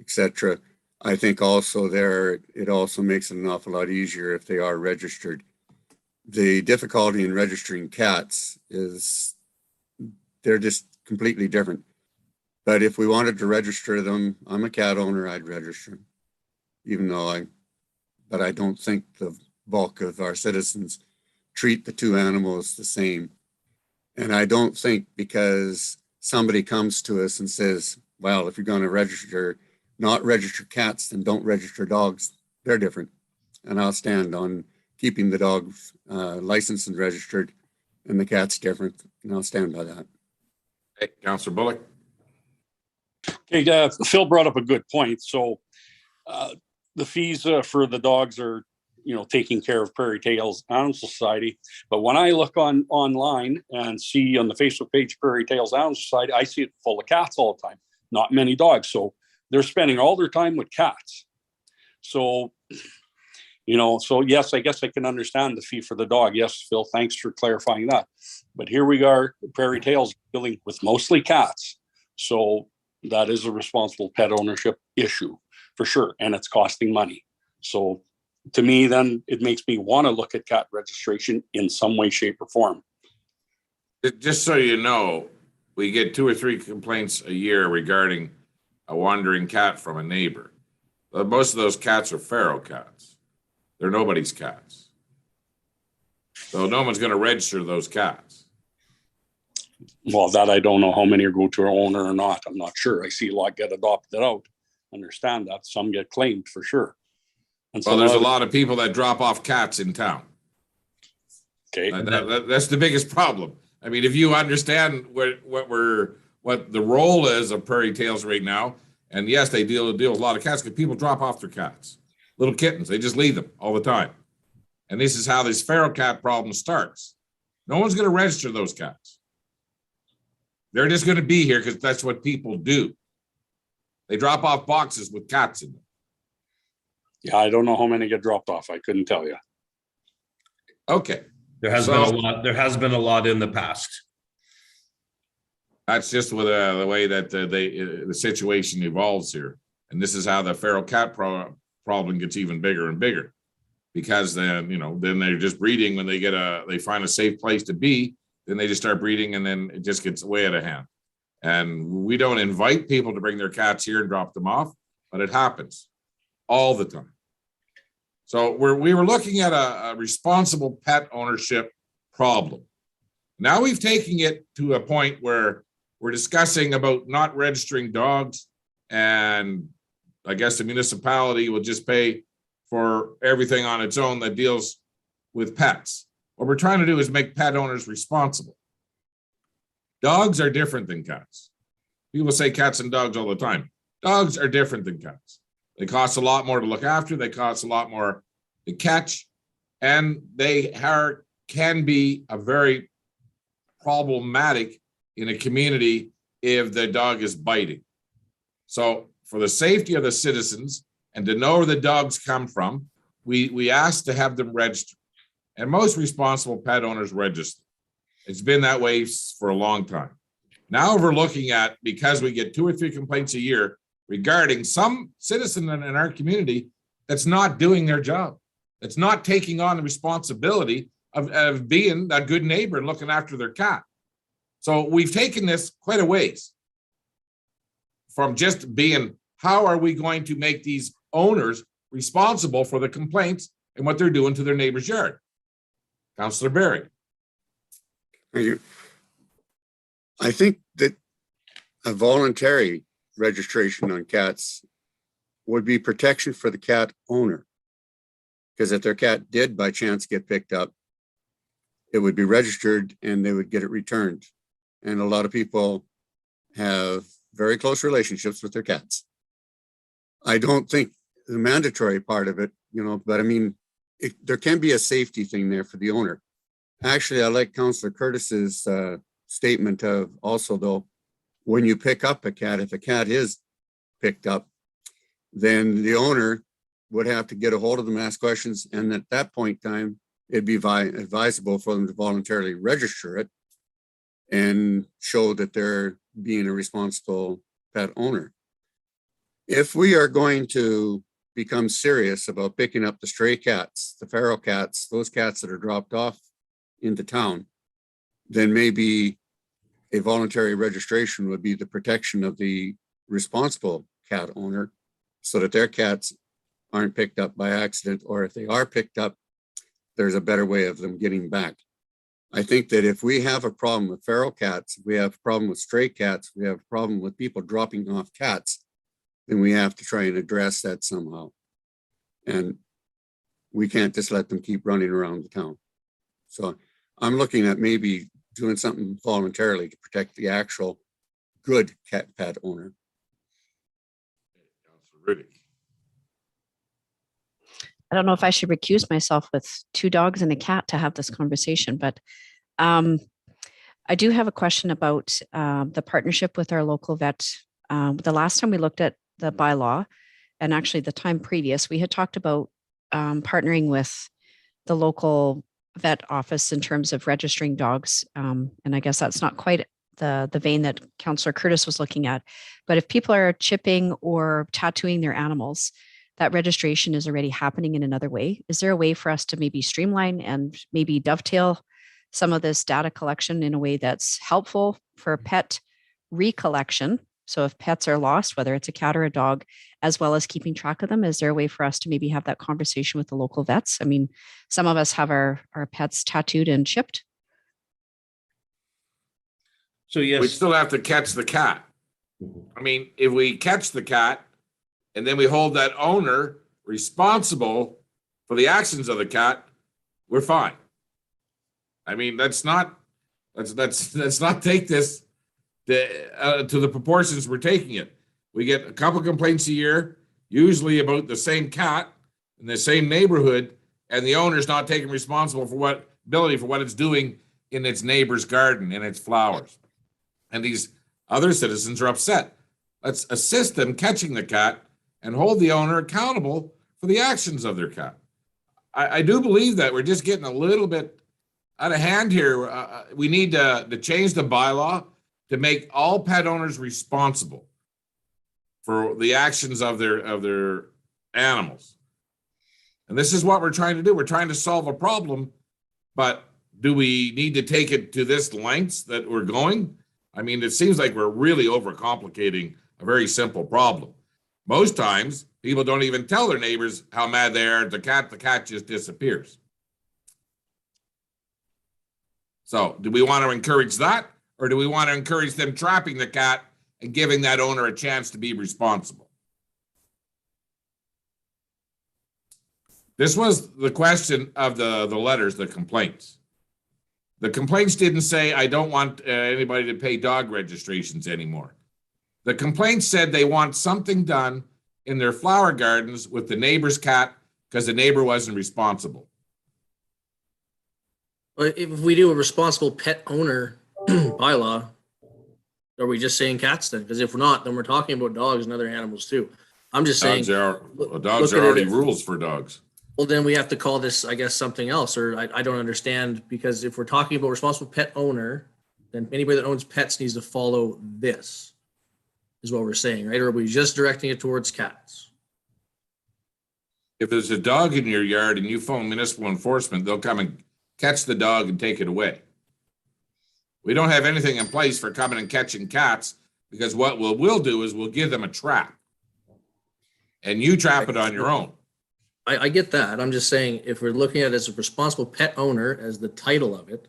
etc. I think also it also makes it an awful lot easier if they are registered. The difficulty in registering cats is they're just completely different. But if we wanted to register them, I'm a cat owner, I'd register them. Even though but I don't think the bulk of our citizens treat the two animals the same. And I don't think because somebody comes to us and says, well, if you're going to not register cats, then don't register dogs. They're different. And I'll stand on keeping the dogs licensed and registered, and the cat's different. And I'll stand by that. Hey, Councillor Bullock. Okay, Phil brought up a good point. So the fees for the dogs are, taking care of Prairie Tales Animal Society. But when I look online and see on the Facebook page Prairie Tales Animal Society, I see it full of cats all the time, not many dogs. So they're spending all their time with cats. So, so yes, I guess I can understand the fee for the dog. Yes, Phil, thanks for clarifying that. But here we are, Prairie Tales dealing with mostly cats. So that is a responsible pet ownership issue for sure. And it's costing money. So to me, then it makes me want to look at cat registration in some way, shape, or form. Just so you know, we get 2 or 3 complaints a year regarding a wandering cat from a neighbor. But most of those cats are feral cats. They're nobody's cats. So no one's going to register those cats. Well, that I don't know how many go to our owner or not. I'm not sure. I see a lot get adopted out. Understand that. Some get claimed for sure. And well, there's a lot of people that drop off cats in town. Okay. That's the biggest problem. I mean, if you understand what the role is of Prairie Tales right now, and yes, they deal with a lot of cats because people drop off their cats, little kittens. They just leave them all the time. And this is how this feral cat problem starts. No one's going to register those cats. They're just going to be here because that's what people do. They drop off boxes with cats in them. Yeah, I don't know how many get dropped off. I couldn't tell you. Okay. There has been a lot in the past. That's just with the way that the situation evolves here. And this is how the feral cat problem gets even bigger and bigger. Because then, then they're just breeding when they find a safe place to be, then they just start breeding and then it just gets way out of hand. And we don't invite people to bring their cats here and drop them off, but it happens all the time. So we were looking at a responsible pet ownership problem. Now we've taken it to a point where we're discussing about not registering dogs, and I guess the municipality will just pay for everything on its own that deals with pets. What we're trying to do is make pet owners responsible. Dogs are different than cats. People say cats and dogs all the time. Dogs are different than cats. They cost a lot more to look after. They cost a lot more to catch. And they can be a very problematic in a community if the dog is biting. So for the safety of the citizens and to know where the dogs come from, we ask to have them registered. And most responsible pet owners register. It's been that way for a long time. Now we're looking at, because we get 2 or 3 complaints a year regarding some citizen in our community that's not doing their job, that's not taking on the responsibility of being a good neighbor and looking after their cat. So we've taken this quite a ways from just being, how are we going to make these owners responsible for the complaints and what they're doing to their neighbor's yard? Councillor Berry. Thank you. I think that a voluntary registration on cats would be protection for the cat owner. Because if their cat did by chance get picked up, it would be registered and they would get it returned. And a lot of people have very close relationships with their cats. I don't think the mandatory part of it, but I mean, there can be a safety thing there for the owner. Actually, I like Councillor Curtis's statement of also though, when you pick up a cat, if a cat is picked up, then the owner would have to get a hold of them, ask questions, and at that point in time, it'd be advisable for them to voluntarily register it and show that they're being a responsible pet owner. If we are going to become serious about picking up the stray cats, the feral cats, those cats that are dropped off into town, then maybe a voluntary registration would be the protection of the responsible cat owner so that their cats aren't picked up by accident, or if they are picked up, there's a better way of them getting back. I think that if we have a problem with feral cats, we have a problem with stray cats, we have a problem with people dropping off cats, then we have to try and address that somehow. And we can't just let them keep running around the town. So I'm looking at maybe doing something voluntarily to protect the actual good pet owner. Councillor Riddick. I don't know if I should recuse myself with 2 dogs and a cat to have this conversation, but I do have a question about the partnership with our local vet. The last time we looked at the bylaw, and actually the time previous, we had talked about partnering with the local vet office in terms of registering dogs. And I guess that's not quite the vein that Councillor Curtis was looking at. But if people are chipping or tattooing their animals, that registration is already happening in another way. Is there a way for us to maybe streamline and maybe dovetail some of this data collection in a way that's helpful for pet recollection? So if pets are lost, whether it's a cat or a dog, as well as keeping track of them, is there a way for us to maybe have that conversation with the local vets? I mean, some of us have our pets tattooed and chipped. So yes. We still have to catch the cat. I mean, if we catch the cat and then we hold that owner responsible for the actions of the cat, we're fine. I mean, let's not take this to the proportions we're taking it. We get a couple complaints a year, usually about the same cat in the same neighborhood, and the owner's not taking responsibility for what it's doing in its neighbor's garden and its flowers. And these other citizens are upset. Let's assist them catching the cat and hold the owner accountable for the actions of their cat. I do believe that we're just getting a little bit out of hand here. We need to change the bylaw to make all pet owners responsible for the actions of their animals. And this is what we're trying to do. We're trying to solve a problem, but do we need to take it to this lengths that we're going? I mean, it seems like we're really overcomplicating a very simple problem. Most times, people don't even tell their neighbors how mad they are at the cat just disappears. So do we want to encourage that? Or do we want to encourage them trapping the cat and giving that owner a chance to be responsible? This was the question of the letters, the complaints. The complaints didn't say, I don't want anybody to pay dog registrations anymore. The complaints said they want something done in their flower gardens with the neighbor's cat because the neighbor wasn't responsible. Well, if we do a responsible pet owner bylaw, are we just saying cats then? Because if we're not, then we're talking about dogs and other animals too. I'm just saying. Dogs are already rules for dogs. Well, then we have to call this, I guess, something else, or I don't understand, because if we're talking about responsible pet owner, then anybody that owns pets needs to follow this, is what we're saying, right? Or are we just directing it towards cats? If there's a dog in your yard and you phone municipal enforcement, they'll come and catch the dog and take it away. We don't have anything in place for coming and catching cats, because what we'll do is we'll give them a trap and you trap it on your own. I get that. I'm just saying, if we're looking at it as a responsible pet owner as the title of it,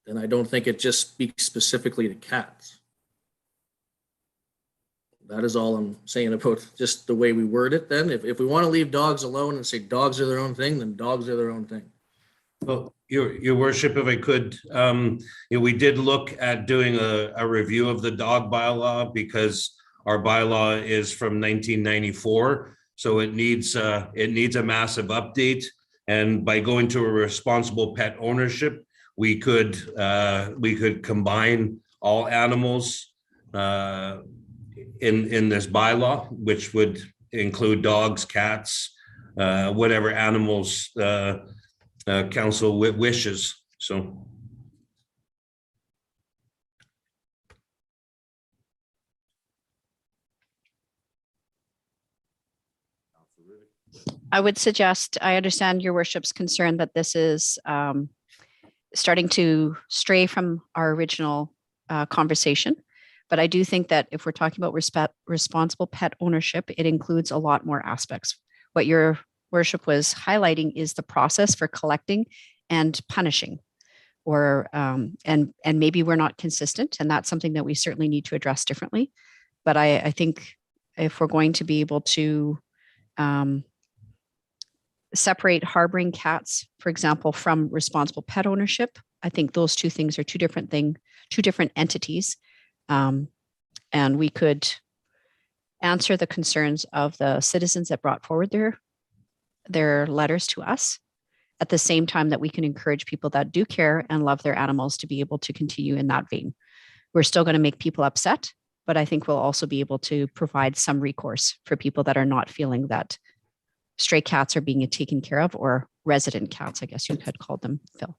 then I don't think it just speaks specifically to cats. That is all I'm saying about just the way we word it. Then if we want to leave dogs alone and say dogs are their own thing, then dogs are their own thing. Well, your worship, if I could, we did look at doing a review of the dog bylaw, because our bylaw is from 1994. So it needs a massive update. And by going to a responsible pet ownership, we could combine all animals in this bylaw, which would include dogs, cats, whatever animals council wishes. So. I would suggest, I understand your worship's concern that this is starting to stray from our original conversation. But I do think that if we're talking about responsible pet ownership, it includes a lot more aspects. What your worship was highlighting is the process for collecting and punishing, or and maybe we're not consistent, and that's something that we certainly need to address differently. But I think if we're going to be able to separate harboring cats, for example, from responsible pet ownership, I think those two things are two different entities. And we could answer the concerns of the citizens that brought forward their letters to us, at the same time that we can encourage people that do care and love their animals to be able to continue in that vein. We're still going to make people upset, but I think we'll also be able to provide some recourse for people that are not feeling that stray cats are being taken care of, or resident cats, I guess you had called them, Phil.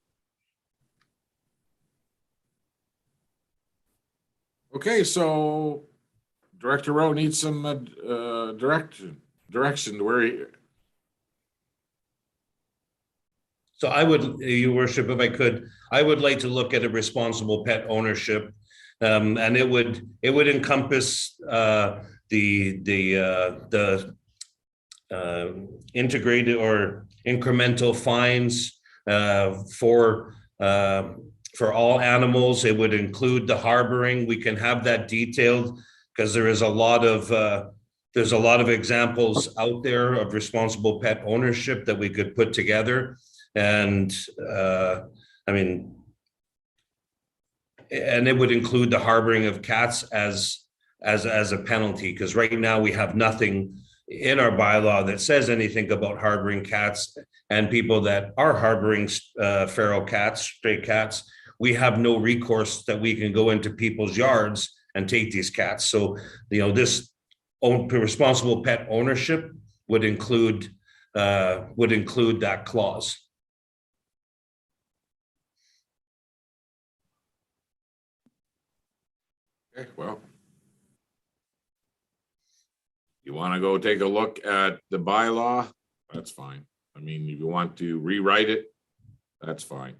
Okay, so Director Rowe needs some direction to where he. So I would, Your Worship, if I could, I would like to look at a responsible pet ownership, and it would encompass the integrated or incremental fines for all animals. It would include the harboring. We can have that detailed, because there is a lot of there's a lot of examples out there of responsible pet ownership that we could put together. And I mean, and it would include the harboring of cats as a penalty, because right now we have nothing in our bylaw that says anything about harboring cats, and people that are harboring feral cats, stray cats, we have no recourse that we can go into people's yards and take these cats. So, you know, this responsible pet ownership would include that clause. Okay, well, you want to go take a look at the bylaw? That's fine. I mean, if you want to rewrite it, that's fine.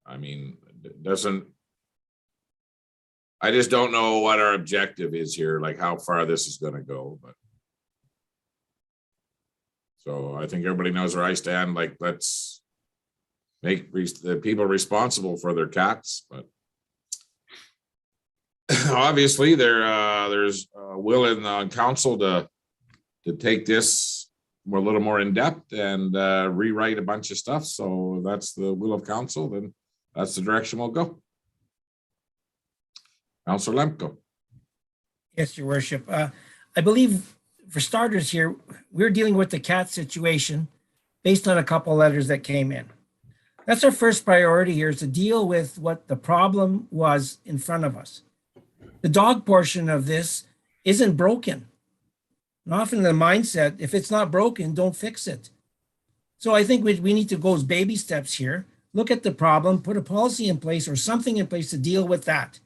I mean, it doesn't. I just don't know what our objective is here, like how far this is going to go. But so I think everybody knows where I stand. Like, let's make the people responsible for their cats. But obviously, there's will in the council to take this a little more in depth and rewrite a bunch of stuff. So that's the will of council. Then that's the direction we'll go. Councillor Lemko. Yes, Your Worship. I believe, for starters here, we're dealing with the cat situation based on a couple of letters that came in. That's our first priority here, is to deal with what the problem was in front of us. The dog portion of this isn't broken. And often the mindset, if it's not broken, don't fix it. So I think we need to go as baby steps here, look at the problem, put a policy in place or something in place to deal with that.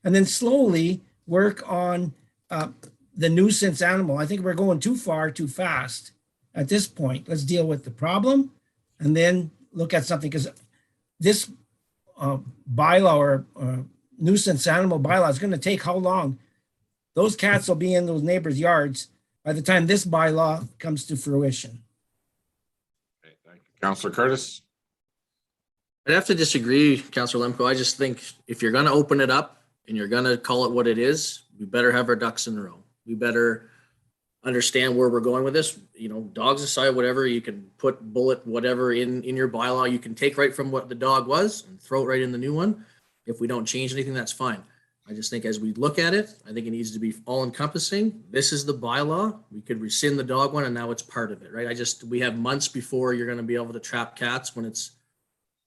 And then slowly work on the nuisance animal. I think we're going too far, too fast at this point. Let's deal with the problem and then look at something, because this bylaw or nuisance animal bylaw is going to take how long? Those cats will be in those neighbors' yards by the time this bylaw comes to fruition. Okay, thank you. Councillor Curtis. I'd have to disagree, Councillor Lemko. I just think if you're going to open it up and you're going to call it what it is, we better have our ducks in a row. We better understand where we're going with this. You know, dogs aside, whatever, you can put bullet whatever in your bylaw. You can take right from what the dog was and throw it right in the new one. If we don't change anything, that's fine. I just think as we look at it, I think it needs to be all encompassing. This is the bylaw. We could rescind the dog one and now it's part of it, right? We have months before you're going to be able to trap cats when it's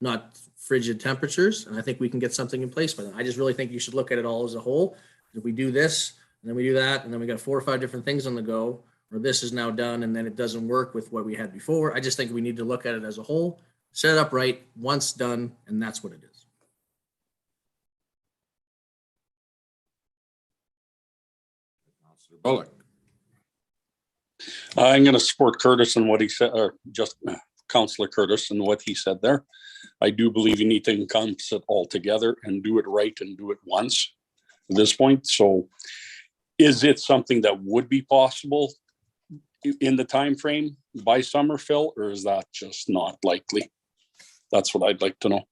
not frigid temperatures. And I think we can get something in place by then. I just really think you should look at it all as a whole. If we do this and then we do that, and then we got 4 or 5 different things on the go, or this is now done and then it doesn't work with what we had before. I just think we need to look at it as a whole, set it up right, once done, and that's what it is. Councillor Bullock. I'm going to support Curtis and what he said, or just Councillor Curtis and what he said there. I do believe you need to encompass it all together and do it right and do it once at this point. So is it something that would be possible in the time frame by summer, Phil, or is that just not likely? That's what I'd like to know.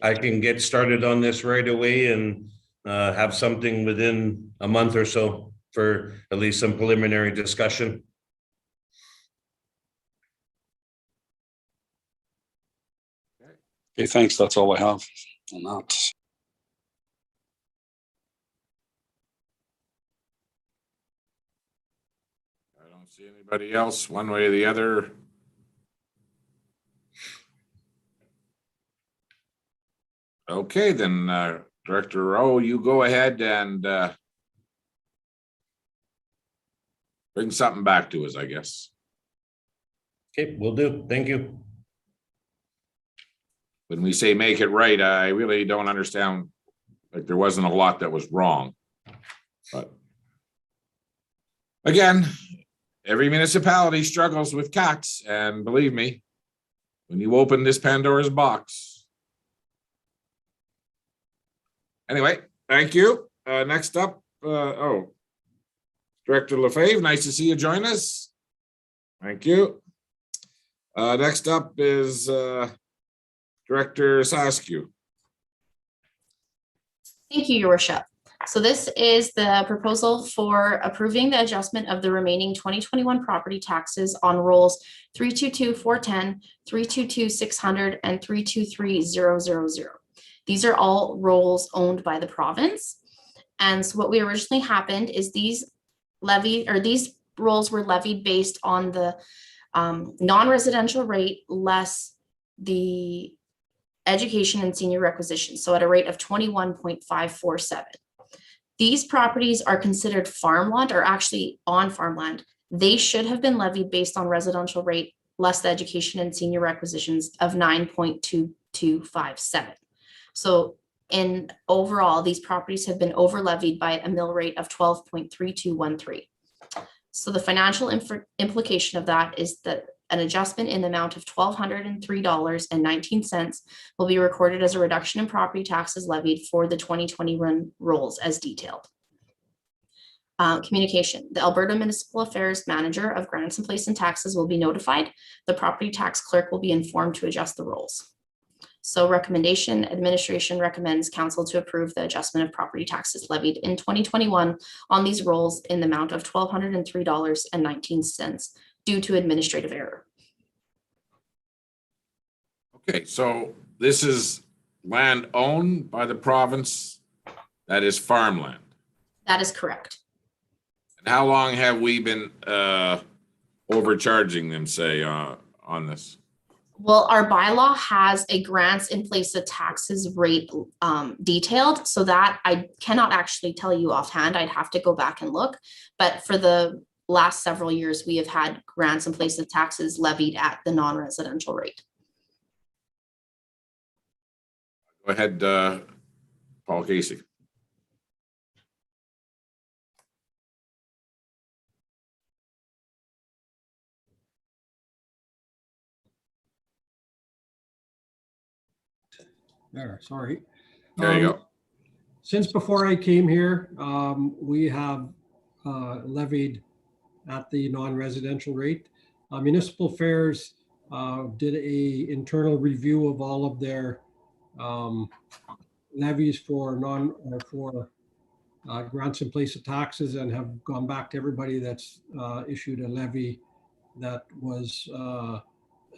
I can get started on this right away and have something within a month or so for at least some preliminary discussion. Okay, thanks. That's all I have on that. I don't see anybody else one way or the other. Okay, then Director Rowe, you go ahead and bring something back to us, I guess. Okay, will do. Thank you. When we say make it right, I really don't understand, like there wasn't a lot that was wrong. But again, every municipality struggles with cats, and believe me, when you open this Pandora's box. Anyway, thank you. Next up, Director Lefebvre, nice to see you join us. Thank you. Next up is Director Saskew. Thank you, Your Worship. So this is the proposal for approving the adjustment of the remaining 2021 property taxes on rolls 322-410, 322-600, and 323-000. These are all rolls owned by the province. And so what we originally happened is these rolls were levied based on the non-residential rate less the education and senior requisition, so at a rate of 21.547. These properties are considered farmland, or actually on farmland. They should have been levied based on residential rate less the education and senior requisitions of 9.2257. So in overall, these properties have been over levied by a mill rate of 12.3213. So the financial implication of that is that an adjustment in the amount of $1,203.19 will be recorded as a reduction in property taxes levied for the 2021 rolls as detailed. Communication. The Alberta Municipal Affairs Manager of Grants in Place and Taxes will be notified. The property tax clerk will be informed to adjust the rolls. So recommendation, administration recommends council to approve the adjustment of property taxes levied in 2021 on these rolls in the amount of $1,203.19 due to administrative error. Okay, so this is land owned by the province that is farmland. That is correct. And how long have we been overcharging them, say, on this? Well, our bylaw has a grants in place of taxes rate detailed, so that I cannot actually tell you offhand. I'd have to go back and look. But for the last several years, we have had grants in place of taxes levied at the non-residential rate. Go ahead, Paul Casey. There, sorry. There you go. Since before I came here, we have levied at the non-residential rate. Municipal Affairs did a internal review of all of their levies for grants in place of taxes, and have gone back to everybody that's issued a levy that was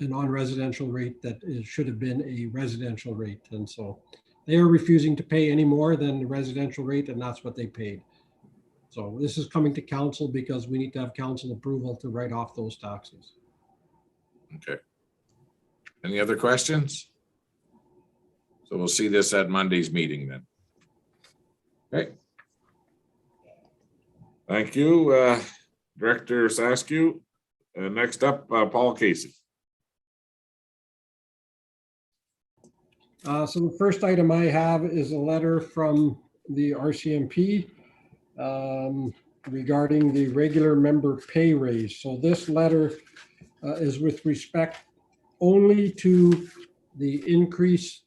a non-residential rate that should have been a residential rate. And so they are refusing to pay any more than the residential rate, and that's what they paid. So this is coming to council because we need to have council approval to write off those taxes. Okay. Any other questions? So we'll see this at Monday's meeting then. Okay. Thank you, Director Saskew. Next up, Paul Casey. So the first item I have is a letter from the RCMP regarding the regular member pay raise. So this letter is with respect only to the increase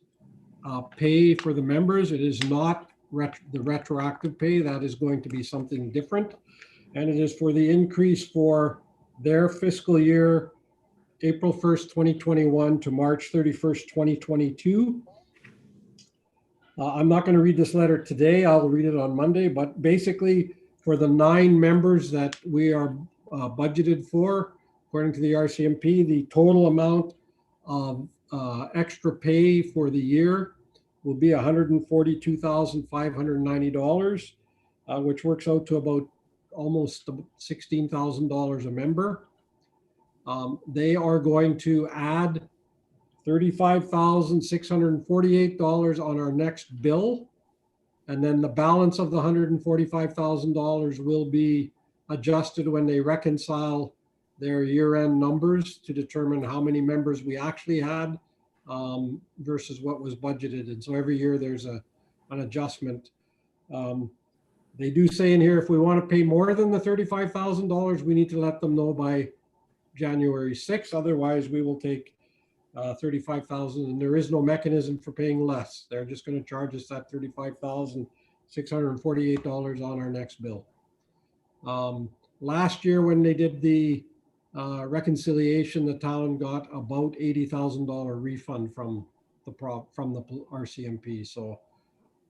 pay for the members. It is not the retroactive pay. That is going to be something different. And it is for the increase for their fiscal year, April 1st, 2021 to March 31st, 2022. I'm not going to read this letter today. I'll read it on Monday, but basically for the 9 members that we are budgeted for, according to the RCMP, the total amount of extra pay for the year will be $142,590, which works out to about almost $16,000 a member. They are going to add $35,648 on our next bill. And then the balance of the $145,000 will be adjusted when they reconcile their year-end numbers to determine how many members we actually had versus what was budgeted. And so every year there's an adjustment. They do say in here, if we want to pay more than the $35,000, we need to let them know by January 6th. Otherwise, we will take $35,000, and there is no mechanism for paying less. They're just going to charge us that $35,648 on our next bill. Last year, when they did the reconciliation, the town got about $80,000 refund from the RCMP. So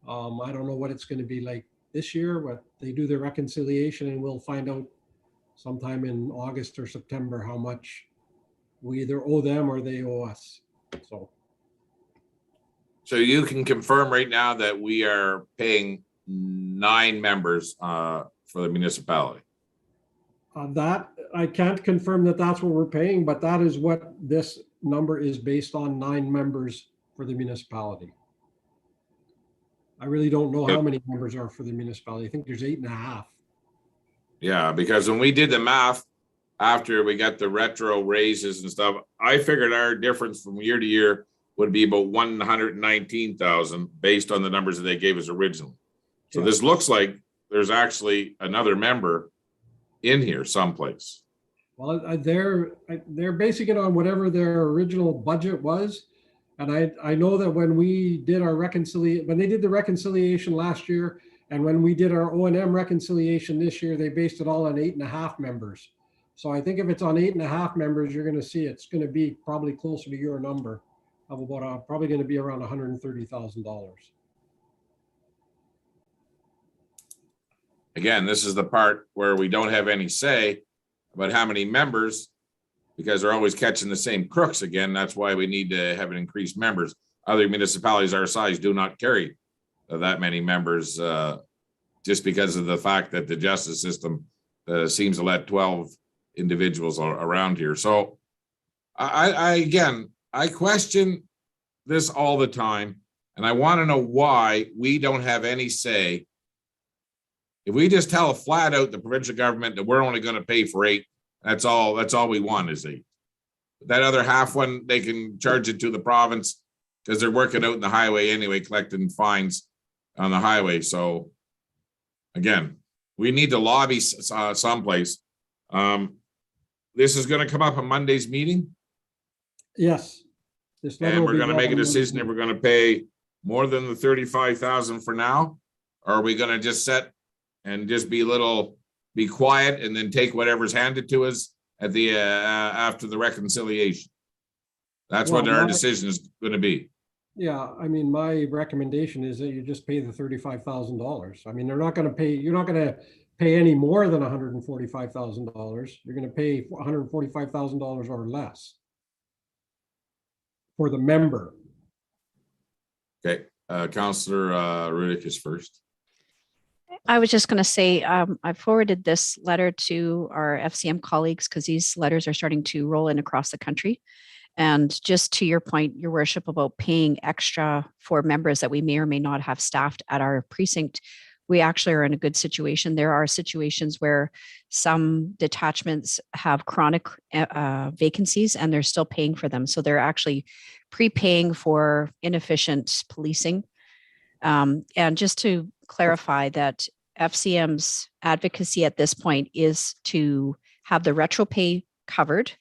I don't know what it's going to be like this year, but they do the reconciliation, and we'll find out sometime in August or September how much we either owe them or they owe us. So you can confirm right now that we are paying 9 members for the municipality. That I can't confirm that that's what we're paying, but that is what this number is based on, 9 members for the municipality. I really don't know how many members are for the municipality. I think there's 8.5. Yeah, because when we did the math, after we got the retro raises and stuff, I figured our difference from year to year would be about 119,000 based on the numbers that they gave us originally. So this looks like there's actually another member in here someplace. Well, they're basing it on whatever their original budget was. And I know that when we did our when they did the reconciliation last year, and when we did our O&M reconciliation this year, they based it all on 8.5 members. So I think if it's on 8.5 members, you're going to see it's going to be probably closer to your number of about probably going to be around $130,000. Again, this is the part where we don't have any say about how many members, because they're always catching the same crooks again. That's why we need to have an increased members. Other municipalities our size do not carry that many members just because of the fact that the justice system seems to let 12 individuals around here. So I question this all the time, and I want to know why we don't have any say. If we just tell flat out the provincial government that we're only going to pay for 8, that's all we want is 8. That other half one, they can charge it to the province because they're working out in the highway anyway, collecting fines on the highway. So again, we need to lobby someplace. This is going to come up on Monday's meeting. Yes. And we're going to make a decision if we're going to pay more than the 35,000 for now, or are we going to just set and just be quiet and then take whatever's handed to us at the after the reconciliation? That's what our decision is going to be. Yeah, I mean, my recommendation is that you just pay the $35,000. I mean, they're not going to pay. You're not going to pay any more than $145,000. You're going to pay $145,000 or less for the member. Okay. Counselor Rudick is first. I was just going to say, I forwarded this letter to our FCM colleagues because these letters are starting to roll in across the country. And just to your point, Your Worship, about paying extra for members that we may or may not have staffed at our precinct, we actually are in a good situation. There are situations where some detachments have chronic vacancies and they're still paying for them. So they're actually prepaying for inefficient policing. And just to clarify that FCM's advocacy at this point is to have the retro pay covered.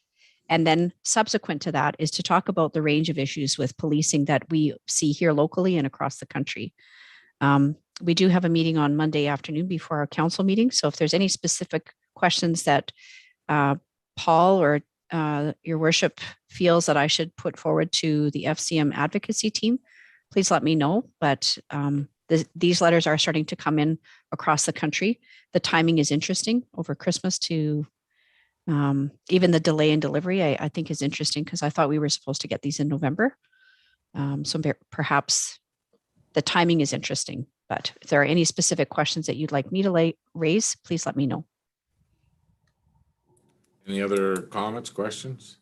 And then subsequent to that is to talk about the range of issues with policing that we see here locally and across the country. We do have a meeting on Monday afternoon before our council meeting. So if there's any specific questions that Paul or Your Worship feels that I should put forward to the FCM advocacy team, please let me know. But these letters are starting to come in across the country. The timing is interesting over Christmas to even the delay in delivery, I think is interesting because I thought we were supposed to get these in November. So perhaps the timing is interesting, but if there are any specific questions that you'd like me to raise, please let me know. Any other comments, questions?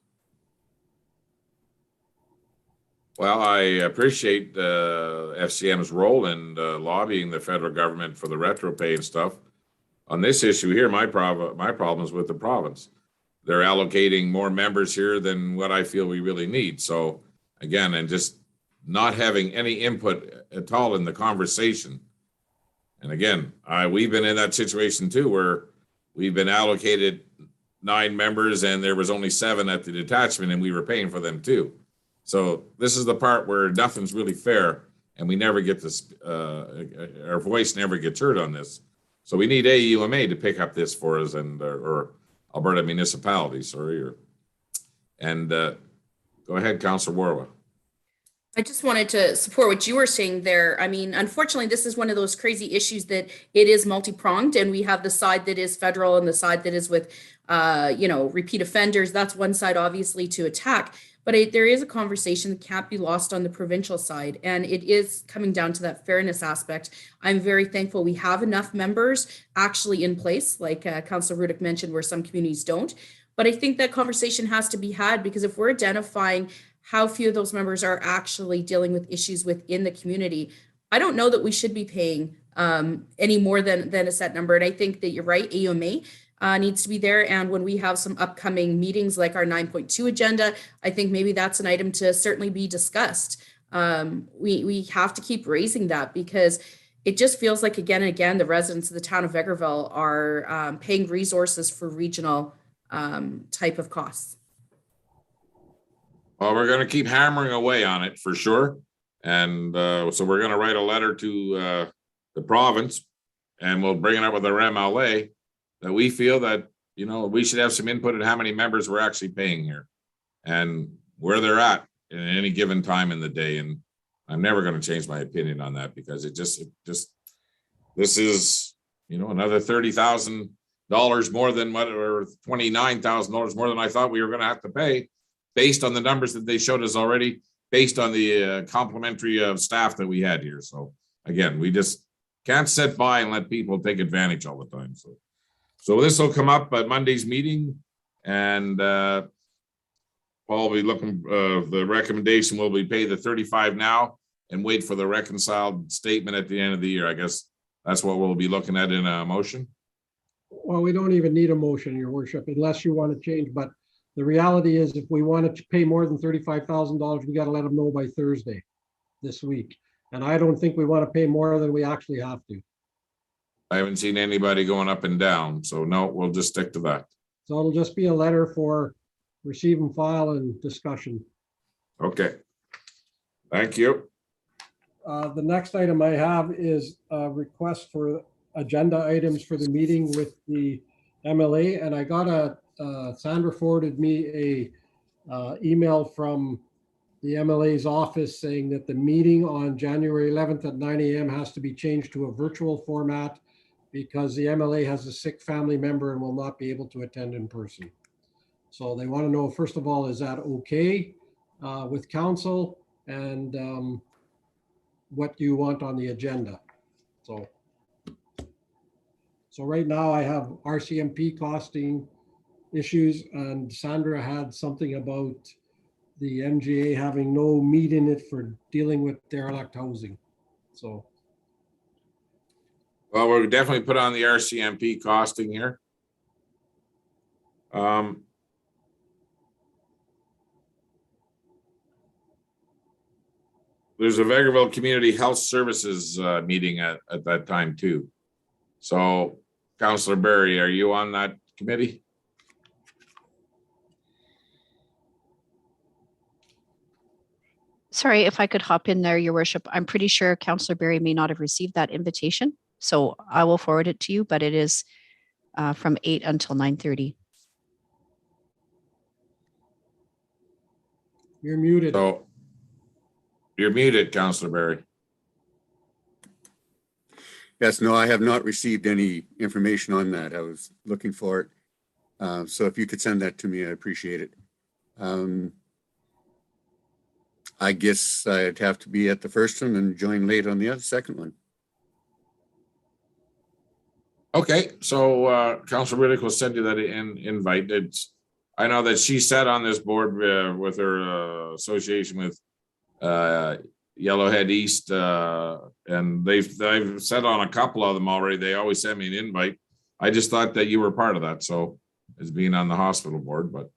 Well, I appreciate FCM's role in lobbying the federal government for the retro pay and stuff. On this issue here, my problem is with the province. They're allocating more members here than what I feel we really need. So again, and just not having any input at all in the conversation. And again, we've been in that situation too, where we've been allocated 9 members and there was only 7 at the detachment and we were paying for them too. So this is the part where nothing's really fair and we never get this, our voice never gets heard on this. So we need AUMA to pick up this for us and, or Alberta municipalities, sorry. Go ahead, Councillor Warwa. I just wanted to support what you were saying there. I mean, unfortunately, this is one of those crazy issues that it is multi-pronged, and we have the side that is federal and the side that is with, repeat offenders. That's one side, obviously, to attack. But there is a conversation that can't be lost on the provincial side, and it is coming down to that fairness aspect. I'm very thankful we have enough members actually in place, like Councillor Rudick mentioned, where some communities don't. But I think that conversation has to be had, because if we're identifying how few of those members are actually dealing with issues within the community, I don't know that we should be paying any more than a set number. And I think that you're right, AUMA needs to be there. And when we have some upcoming meetings like our 9.2 agenda, I think maybe that's an item to certainly be discussed. We have to keep raising that, because it just feels like again and again, the residents of the town of Vegreville are paying resources for regional type of costs. Well, we're going to keep hammering away on it for sure. And so we're going to write a letter to the province, and we'll bring it up with our MLA that we feel that, we should have some input in how many members we're actually paying here and where they're at in any given time in the day. And I'm never going to change my opinion on that, because this is, another $30,000 more than what, or $29,000 more than I thought we were going to have to pay, based on the numbers that they showed us already, based on the complementary staff that we had here. So again, we just can't sit by and let people take advantage all the time. So this will come up at Monday's meeting, and Paul will be looking, the recommendation will be pay the 35 now and wait for the reconciled statement at the end of the year. I guess that's what we'll be looking at in a motion. Well, we don't even need a motion, Your Worship, unless you want to change, but the reality is, if we want to pay more than $35,000, we got to let them know by Thursday this week. And I don't think we want to pay more than we actually have to. I haven't seen anybody going up and down, so no, we'll just stick to that. So it'll just be a letter for receive and file and discussion. Okay. Thank you. The next item I have is a request for agenda items for the meeting with the MLA. And I got Sandra forwarded me a email from the MLA's office saying that the meeting on January 11th at 9 a.m. has to be changed to a virtual format because the MLA has a sick family member and will not be able to attend in person. So they want to know, first of all, is that okay with council? And what you want on the agenda. So right now I have RCMP costing issues, and Sandra had something about the MGA having no meat in it for dealing with derelict housing. So Well, we'll definitely put on the RCMP costing here. There's a Vegreville Community Health Services meeting at that time too. So Councillor Barry, are you on that committee? Sorry, if I could hop in there, Your Worship. I'm pretty sure Councillor Berry may not have received that invitation, so I will forward it to you, but it is from 8 until 9:30. you're muted. So you're muted, Councillor Barry. Yes, no, I have not received any information on that. I was looking for it. So if you could send that to me, I appreciate it. I guess I'd have to be at the first one and join late on the second one. Okay, so Councillor Riddick will send you that invite. I know that she sat on this board with her association with Yellowhead East, and they've sat on a couple of them already. They always send me an invite. I just thought that you were part of that, so as being on the hospital board, but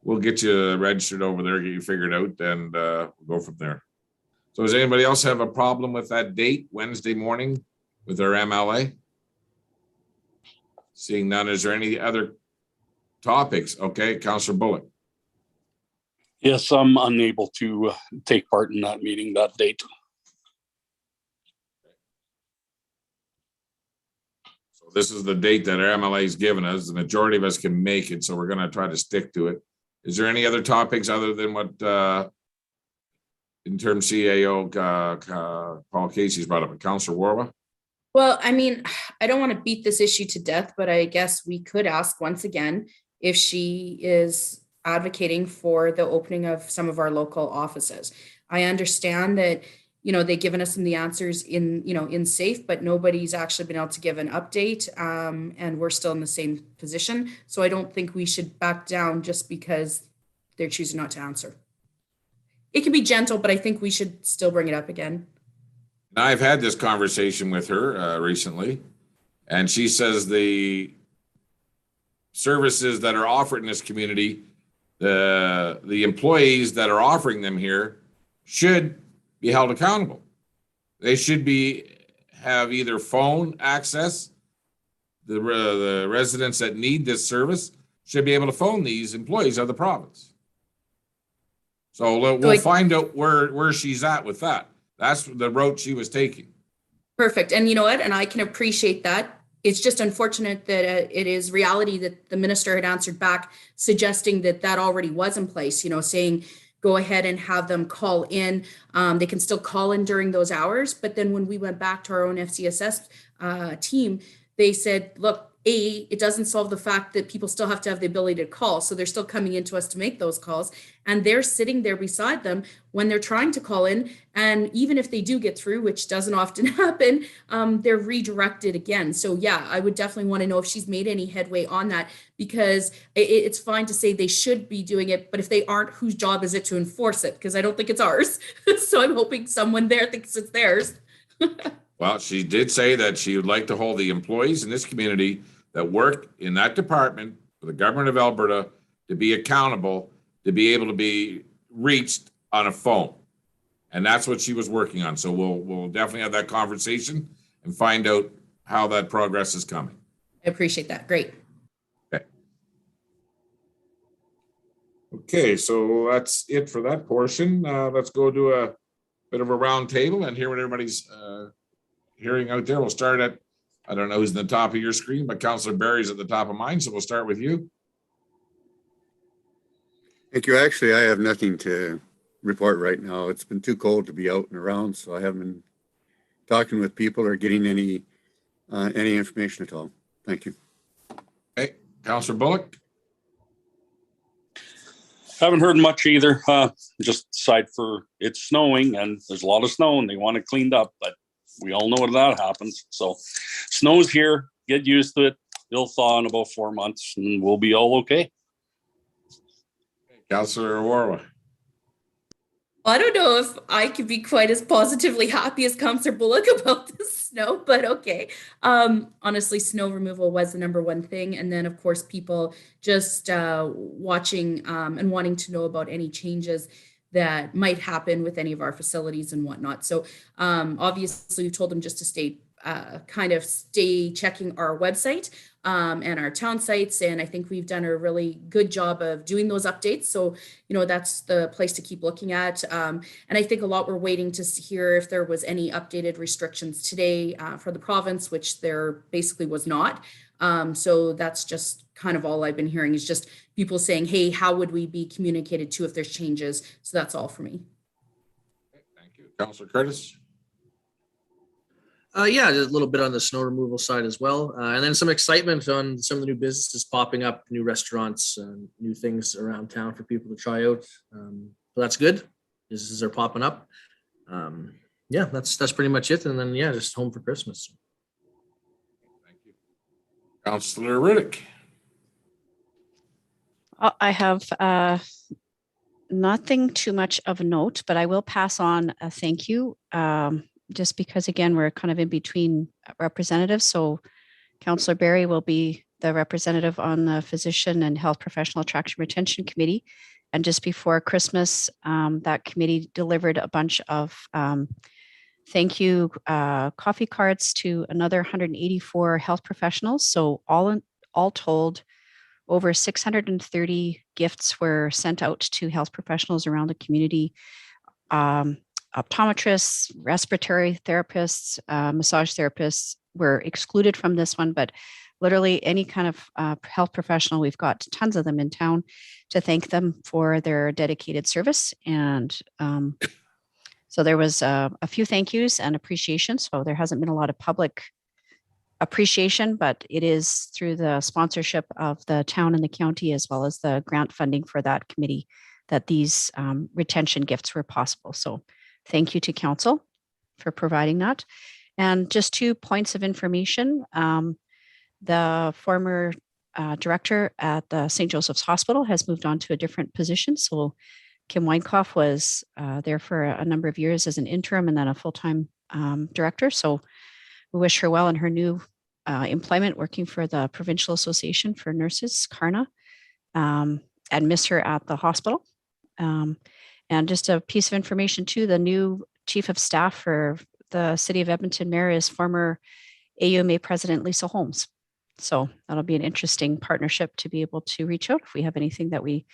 we'll get you registered over there, get you figured out, and we'll go from there. So does anybody else have a problem with that date, Wednesday morning, with our MLA? Seeing none, is there any other topics? Okay, Councillor Bullock. Yes, I'm unable to take part in that meeting that date. So this is the date that our MLA has given us. The majority of us can make it, so we're going to try to stick to it. Is there any other topics other than what interim CAO Paul Casey's brought up? Councillor Warwa? Well, I mean, I don't want to beat this issue to death, but I guess we could ask once again if she is advocating for the opening of some of our local offices. I understand that, they've given us some of the answers in safe, but nobody's actually been able to give an update, and we're still in the same position. So I don't think we should back down just because they're choosing not to answer. It can be gentle, but I think we should still bring it up again. Now, I've had this conversation with her recently, and she says the services that are offered in this community, the employees that are offering them here should be held accountable. They should have either phone access. The residents that need this service should be able to phone these employees of the province. So we'll find out where she's at with that. That's the route she was taking. Perfect. And you know what? And I can appreciate that. It's just unfortunate that it is reality that the minister had answered back suggesting that already was in place, saying go ahead and have them call in. They can still call in during those hours. But then when we went back to our own FCSS team, they said, look, it doesn't solve the fact that people still have to have the ability to call. So they're still coming into us to make those calls, and they're sitting there beside them when they're trying to call in. And even if they do get through, which doesn't often happen, they're redirected again. So yeah, I would definitely want to know if she's made any headway on that, because it's fine to say they should be doing it, but if they aren't, whose job is it to enforce it? Because I don't think it's ours. So I'm hoping someone there thinks it's theirs. Well, she did say that she would like to hold the employees in this community that work in that department for the government of Alberta to be accountable, to be able to be reached on a phone. And that's what she was working on. So we'll definitely have that conversation and find out how that progress is coming. I appreciate that. Great. Okay, so that's it for that portion. Let's go to a bit of a round table and hear what everybody's hearing out there. We'll start at, I don't know who's in the top of your screen, but Councillor Barry's at the top of mine. So we'll start with you. Thank you. Actually, I have nothing to report right now. It's been too cold to be out and around, so I haven't been talking with people or getting any information at all. Thank you. Okay, Councillor Bullock. Haven't heard much either. Just aside for it's snowing and there's a lot of snow and they want it cleaned up, but we all know when that happens. So snow's here, get used to it. It'll thaw in about 4 months and we'll be all okay. Councillor Warwa. I don't know if I could be quite as positively happy as Councillor Bullock about the snow, but okay. Honestly, snow removal was the number one thing. And then, of course, people just watching and wanting to know about any changes that might happen with any of our facilities and whatnot. So obviously, we told them just to stay checking our website and our town sites. And I think we've done a really good job of doing those updates. So, that's the place to keep looking at. And I think a lot we're waiting to hear if there was any updated restrictions today for the province, which there basically was not. So that's just kind of all I've been hearing is just people saying, hey, how would we be communicated to if there's changes? So that's all for me. Thank you. Councillor Curtis. Yeah, just a little bit on the snow removal side as well. And then some excitement on some of the new businesses popping up, new restaurants, new things around town for people to try out. So that's good. Businesses are popping up. Yeah, that's pretty much it. And then, yeah, just home for Christmas. Thank you. Councillor Riddick. I have nothing too much of note, but I will pass on a thank you. Just because, again, we're kind of in between representatives. So Councillor Barry will be the representative on the Physician and Health Professional Attraction Retention Committee. And just before Christmas, that committee delivered a bunch of thank you coffee cards to another 184 health professionals. So all told, over 630 gifts were sent out to health professionals around the community. Optometrists, respiratory therapists, massage therapists were excluded from this one, but literally any kind of health professional, we've got tons of them in town to thank them for their dedicated service. And so there was a few thank yous and appreciation. So there hasn't been a lot of public appreciation, but it is through the sponsorship of the town and the county, as well as the grant funding for that committee, that these retention gifts were possible. So thank you to council for providing that. And just 2 points of information. The former director at the St. Joseph's Hospital has moved on to a different position. So Kim Weinkoff was there for a number of years as an interim and then a full-time director. So we wish her well in her new employment working for the Provincial Association for Nurses, CARNA, and miss her at the hospital. And just a piece of information too, the new chief of staff for the City of Edmonton Mayor is former AUMA President Lisa Holmes. So that'll be an interesting partnership to be able to reach out if we have anything that we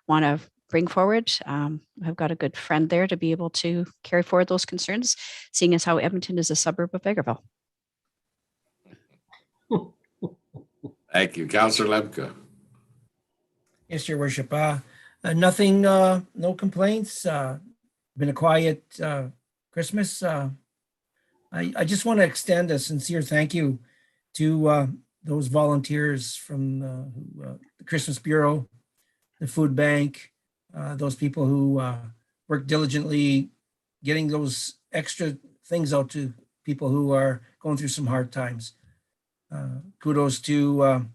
want to bring forward. I've got a good friend there to be able to carry forward those concerns, seeing as how Edmonton is a suburb of Vegreville. Thank you. Councillor Lemke. Yes, Your Worship. Nothing, no complaints. Been a quiet Christmas. I just want to extend a sincere thank you to those volunteers from the Christmas Bureau, the food bank, those people who work diligently getting those extra things out to people who are going through some hard times. Kudos to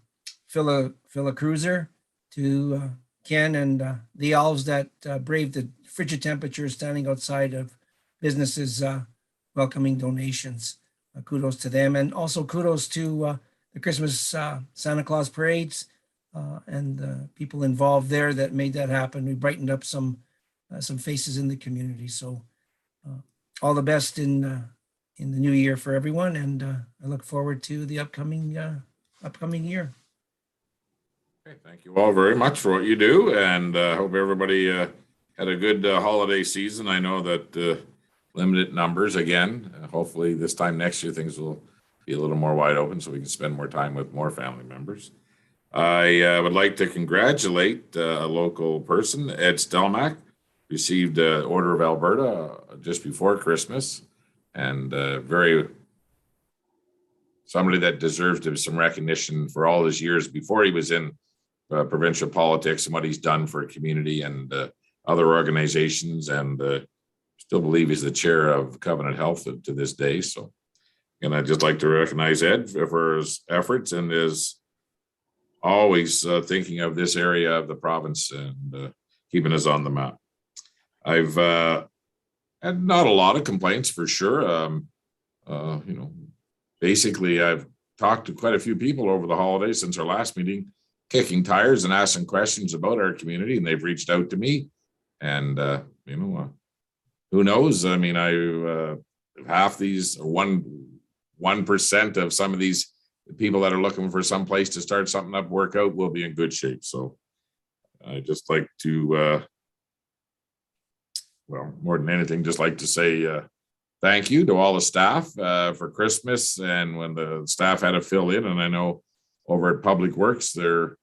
Phila Cruiser, to Ken and the elves that braved the frigid temperatures standing outside of businesses welcoming donations. Kudos to them. And also kudos to the Christmas Santa Claus parades and the people involved there that made that happen. We brightened up some faces in the community. So all the best in the new year for everyone. And I look forward to the upcoming year. Okay, thank you all very much for what you do, and hope everybody had a good holiday season. I know that limited numbers again. Hopefully this time next year things will be a little more wide open so we can spend more time with more family members. I would like to congratulate a local person, Ed Stelmack, received Order of Alberta just before Christmas, and somebody that deserves some recognition for all his years before he was in provincial politics and what he's done for community and other organizations, and still believe he's the chair of Covenant Health to this day. So, and I'd just like to recognize Ed for his efforts and his always thinking of this area of the province and keeping us on the map. I've had not a lot of complaints for sure. Basically I've talked to quite a few people over the holidays since our last meeting, kicking tires and asking questions about our community, and they've reached out to me. And who knows? I mean, half these, or 1% of some of these people that are looking for some place to start something up, work out, will be in good shape. So I just like to, more than anything, just like to say thank you to all the staff for Christmas, and when the staff had to fill in. And I know over at Public Works, they're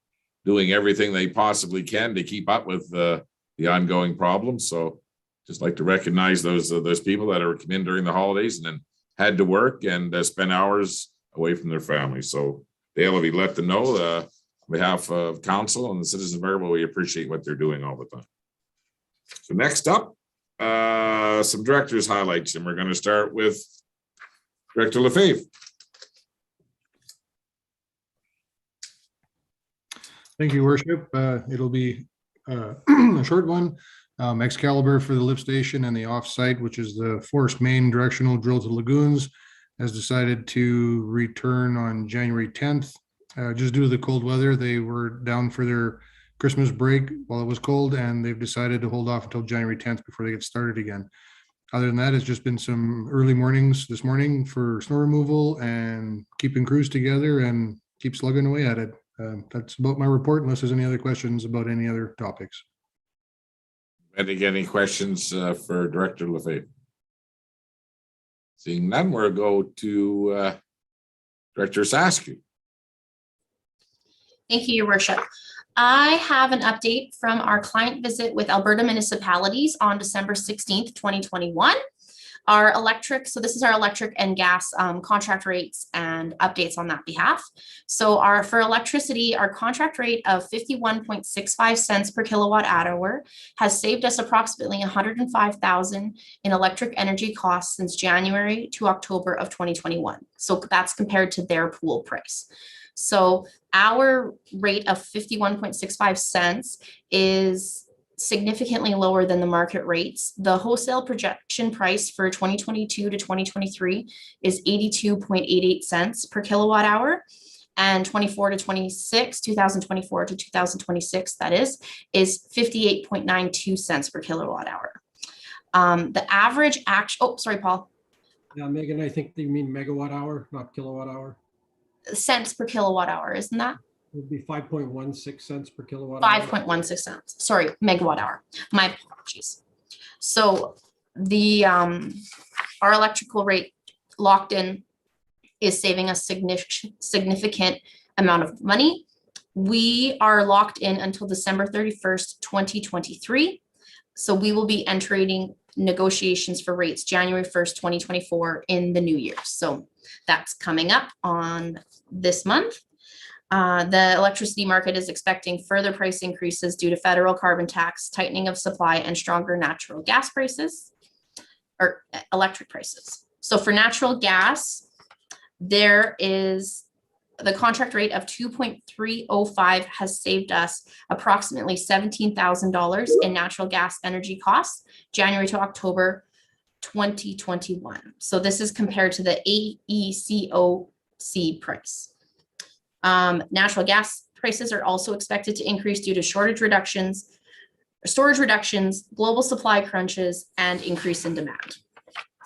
doing everything they possibly can to keep up with the ongoing problems. So just like to recognize those people that are come in during the holidays and then had to work and spend hours away from their families. So Dale, if you let them know, on behalf of council and the citizens of Maryville, we appreciate what they're doing all the time. So next up, some directors highlights, and we're going to start with Director Lefebvre. Thank you, Worship. It'll be a short one. Excalibur for the lift station and the offsite, which is the forced main directional drill to lagoons, has decided to return on January 10th. Just due to the cold weather, they were down for their Christmas break while it was cold, and they've decided to hold off until January 10th before they get started again. Other than that, it's just been some early mornings this morning for snow removal and keeping crews together and keep slugging away at it. That's about my report, unless there's any other questions about any other topics. Any questions for Director Lefebvre? Seeing none, we'll go to Director Saskew. Thank you, Your Worship. I have an update from our client visit with Alberta municipalities on December 16th, 2021. Our electric, so this is our electric and gas contract rates and updates on that behalf. So for electricity, our contract rate of 51.65 cents per kilowatt hour has saved us approximately $105,000 in electric energy costs since January to October of 2021. So that's compared to their pool price. So our rate of 51.65 cents is significantly lower than the market rates. The wholesale projection price for 2022 to 2023 is 82.88 cents per kilowatt hour, and 2024 to 2026, that is 58.92 cents per kilowatt hour. The average sorry, Paul. Yeah, Megan, I think you mean megawatt hour, not kilowatt hour. Cents per kilowatt hour, isn't that? It would be 5.16 cents per kilowatt hour. 5.16 cents. Sorry, megawatt hour. My apologies. So the our electrical rate locked in is saving us significant amount of money. We are locked in until December 31st, 2023. So we will be entering negotiations for rates January 1st, 2024 in the new year. So that's coming up on this month. The electricity market is expecting further price increases due to federal carbon tax, tightening of supply, and stronger natural gas prices or electric prices. So for natural gas, there is the contract rate of 2.305 has saved us approximately $17,000 in natural gas energy costs, January to October 2021. So this is compared to the AECOC price. Natural gas prices are also expected to increase due to storage reductions, global supply crunches, and increase in demand.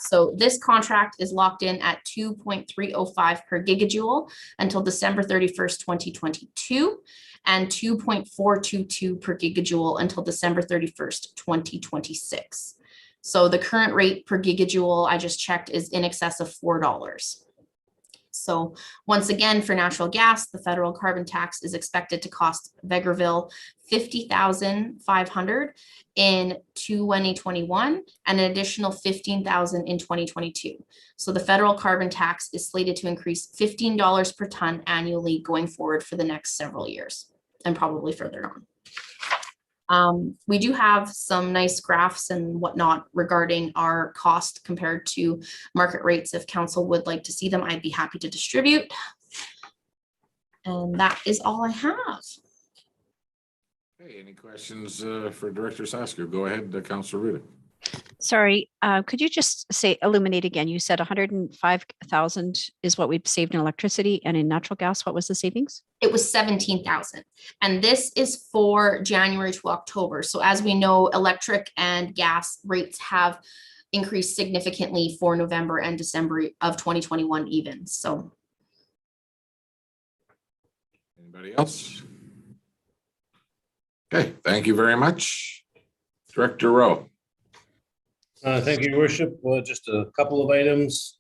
So this contract is locked in at 2.305 per gigajoule until December 31st, 2022, and 2.422 per gigajoule until December 31st, 2026. So the current rate per gigajoule I just checked is in excess of $4. So once again, for natural gas, the federal carbon tax is expected to cost Vegreville $50,500 in 2021 and an additional $15,000 in 2022. So the federal carbon tax is slated to increase $15 per ton annually going forward for the next several years. and probably further on. We do have some nice graphs and whatnot regarding our cost compared to market rates. If council would like to see them, I'd be happy to distribute. And that is all I have. Okay, any questions for Director Sasker? Go ahead, Councilor Rudick. Sorry, could you just illuminate again? You said 105,000 is what we've saved in electricity, and in natural gas, what was the savings? It was 17,000. And this is for January to October. So as we know, electric and gas rates have increased significantly for November and December of 2021 even. So. Anybody else? Okay, thank you very much. Director Rowe. Thank you, Your Worship. Just a couple of items.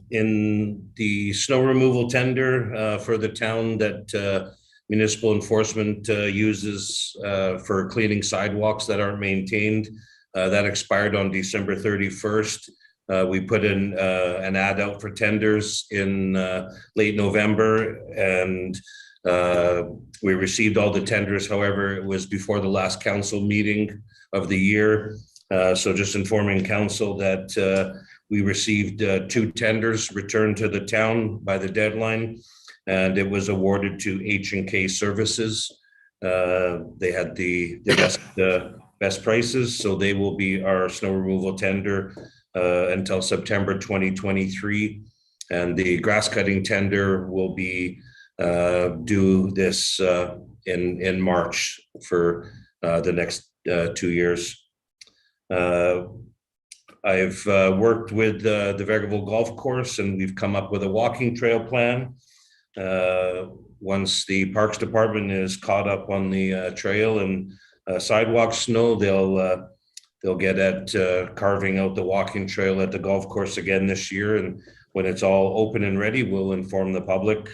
In the snow removal tender for the town that municipal enforcement uses for cleaning sidewalks that aren't maintained, that expired on December 31st. We put in an ad out for tenders in late November, and we received all the tenders. However, it was before the last council meeting of the year. So just informing council that we received 2 tenders returned to the town by the deadline, and it was awarded to H&K Services. They had the best prices, so they will be our snow removal tender until September 2023. And the grass cutting tender will be due this in March for the next 2 years. I've worked with the Vegreville Golf Course, and we've come up with a walking trail plan. Once the Parks Department is caught up on the trail and sidewalk snow, they'll get at carving out the walking trail at the golf course again this year. And when it's all open and ready, we'll inform the public.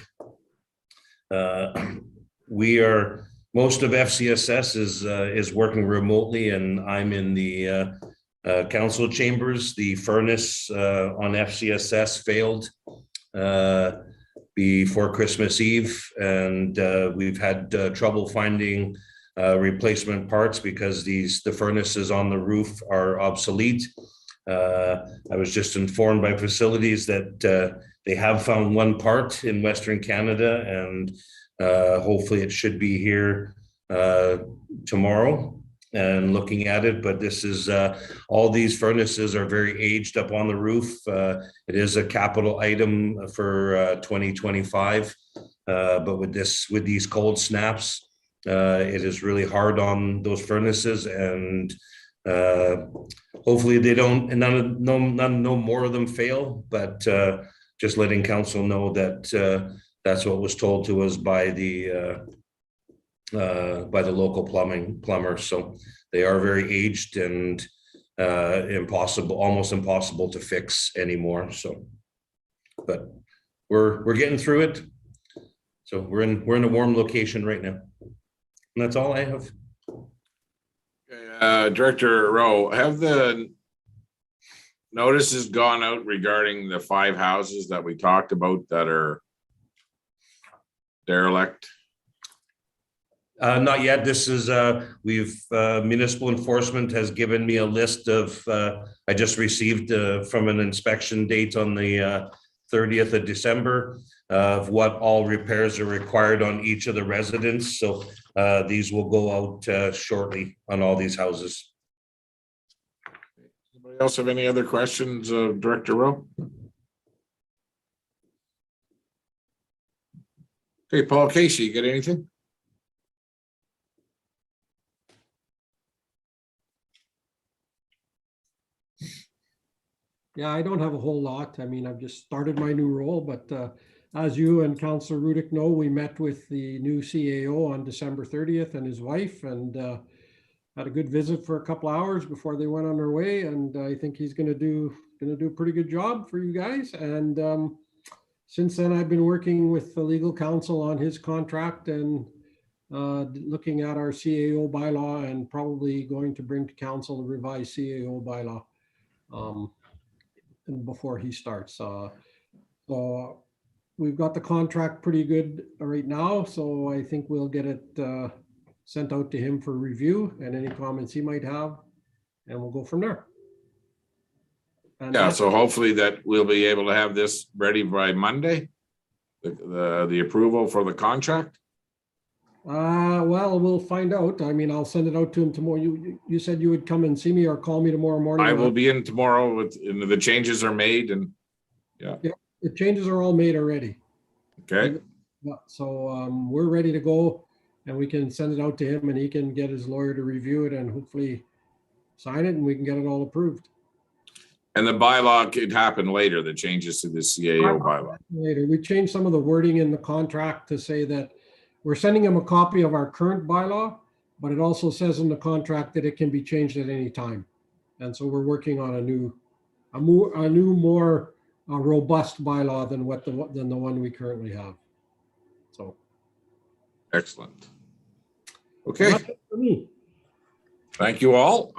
Most of FCSS is working remotely, and I'm in the council chambers. The furnace on FCSS failed before Christmas Eve, and we've had trouble finding replacement parts because the furnaces on the roof are obsolete. I was just informed by facilities that they have found one part in Western Canada, and hopefully it should be here tomorrow and looking at it. But this is all these furnaces are very aged up on the roof. It is a capital item for 2025, but with these cold snaps, it is really hard on those furnaces, and hopefully they don't, and no more of them fail. But just letting council know that that's what was told to us by the local plumber. So they are very aged and almost impossible to fix anymore. So, but we're getting through it. So we're in a warm location right now, and that's all I have. Okay, Director Rowe, have the notices gone out regarding the 5 houses that we talked about that are derelict? Not yet. This is municipal enforcement has given me a list of I just received from an inspection date on the 30th of December of what all repairs are required on each of the residents. So these will go out shortly on all these houses. Anybody else have any other questions of Director Rowe? Okay, Paul Casey, you got anything? Yeah, I don't have a whole lot. I mean, I've just started my new role, but as you and Councillor Rudick know, we met with the new CAO on December 30th and his wife, and had a good visit for a couple hours before they went on their way. And I think he's going to do a pretty good job for you guys. And since then, I've been working with the legal counsel on his contract and looking at our CAO bylaw, and probably going to bring to council a revised CAO bylaw before he starts. So we've got the contract pretty good right now, so I think we'll get it sent out to him for review and any comments he might have, and we'll go from there. And Yeah, that's- so hopefully that we'll be able to have this ready by Monday, the approval for the contract. Well, we'll find out. I mean, I'll send it out to him tomorrow. You said you would come and see me or call me tomorrow morning. I will be in tomorrow with, and the changes are made and, The changes are all made already. okay, Yeah, so we're ready to go, and we can send it out to him and he can get his lawyer to review it and hopefully sign it and we can get it all approved. and the bylaw could happen later, the changes to the CAO bylaw. Later, we changed some of the wording in the contract to say that we're sending him a copy of our current bylaw, but it also says in the contract that it can be changed at any time. And so we're working on a new, more robust bylaw than the one we currently have. So. Excellent. Okay, That's it for me. thank you all.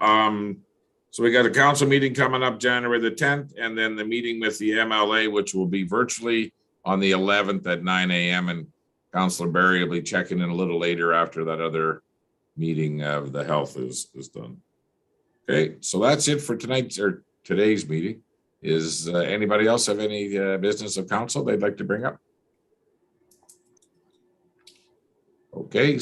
So we got a council meeting coming up January the 10th, and then the meeting with the MLA, which will be virtually on the 11th at 9 a.m. And Councillor Barry will be checking in a little later after that other meeting of the health is done. Okay, so that's it for tonight's or today's meeting. Is anybody else have any business of council they'd like to bring up? Okay.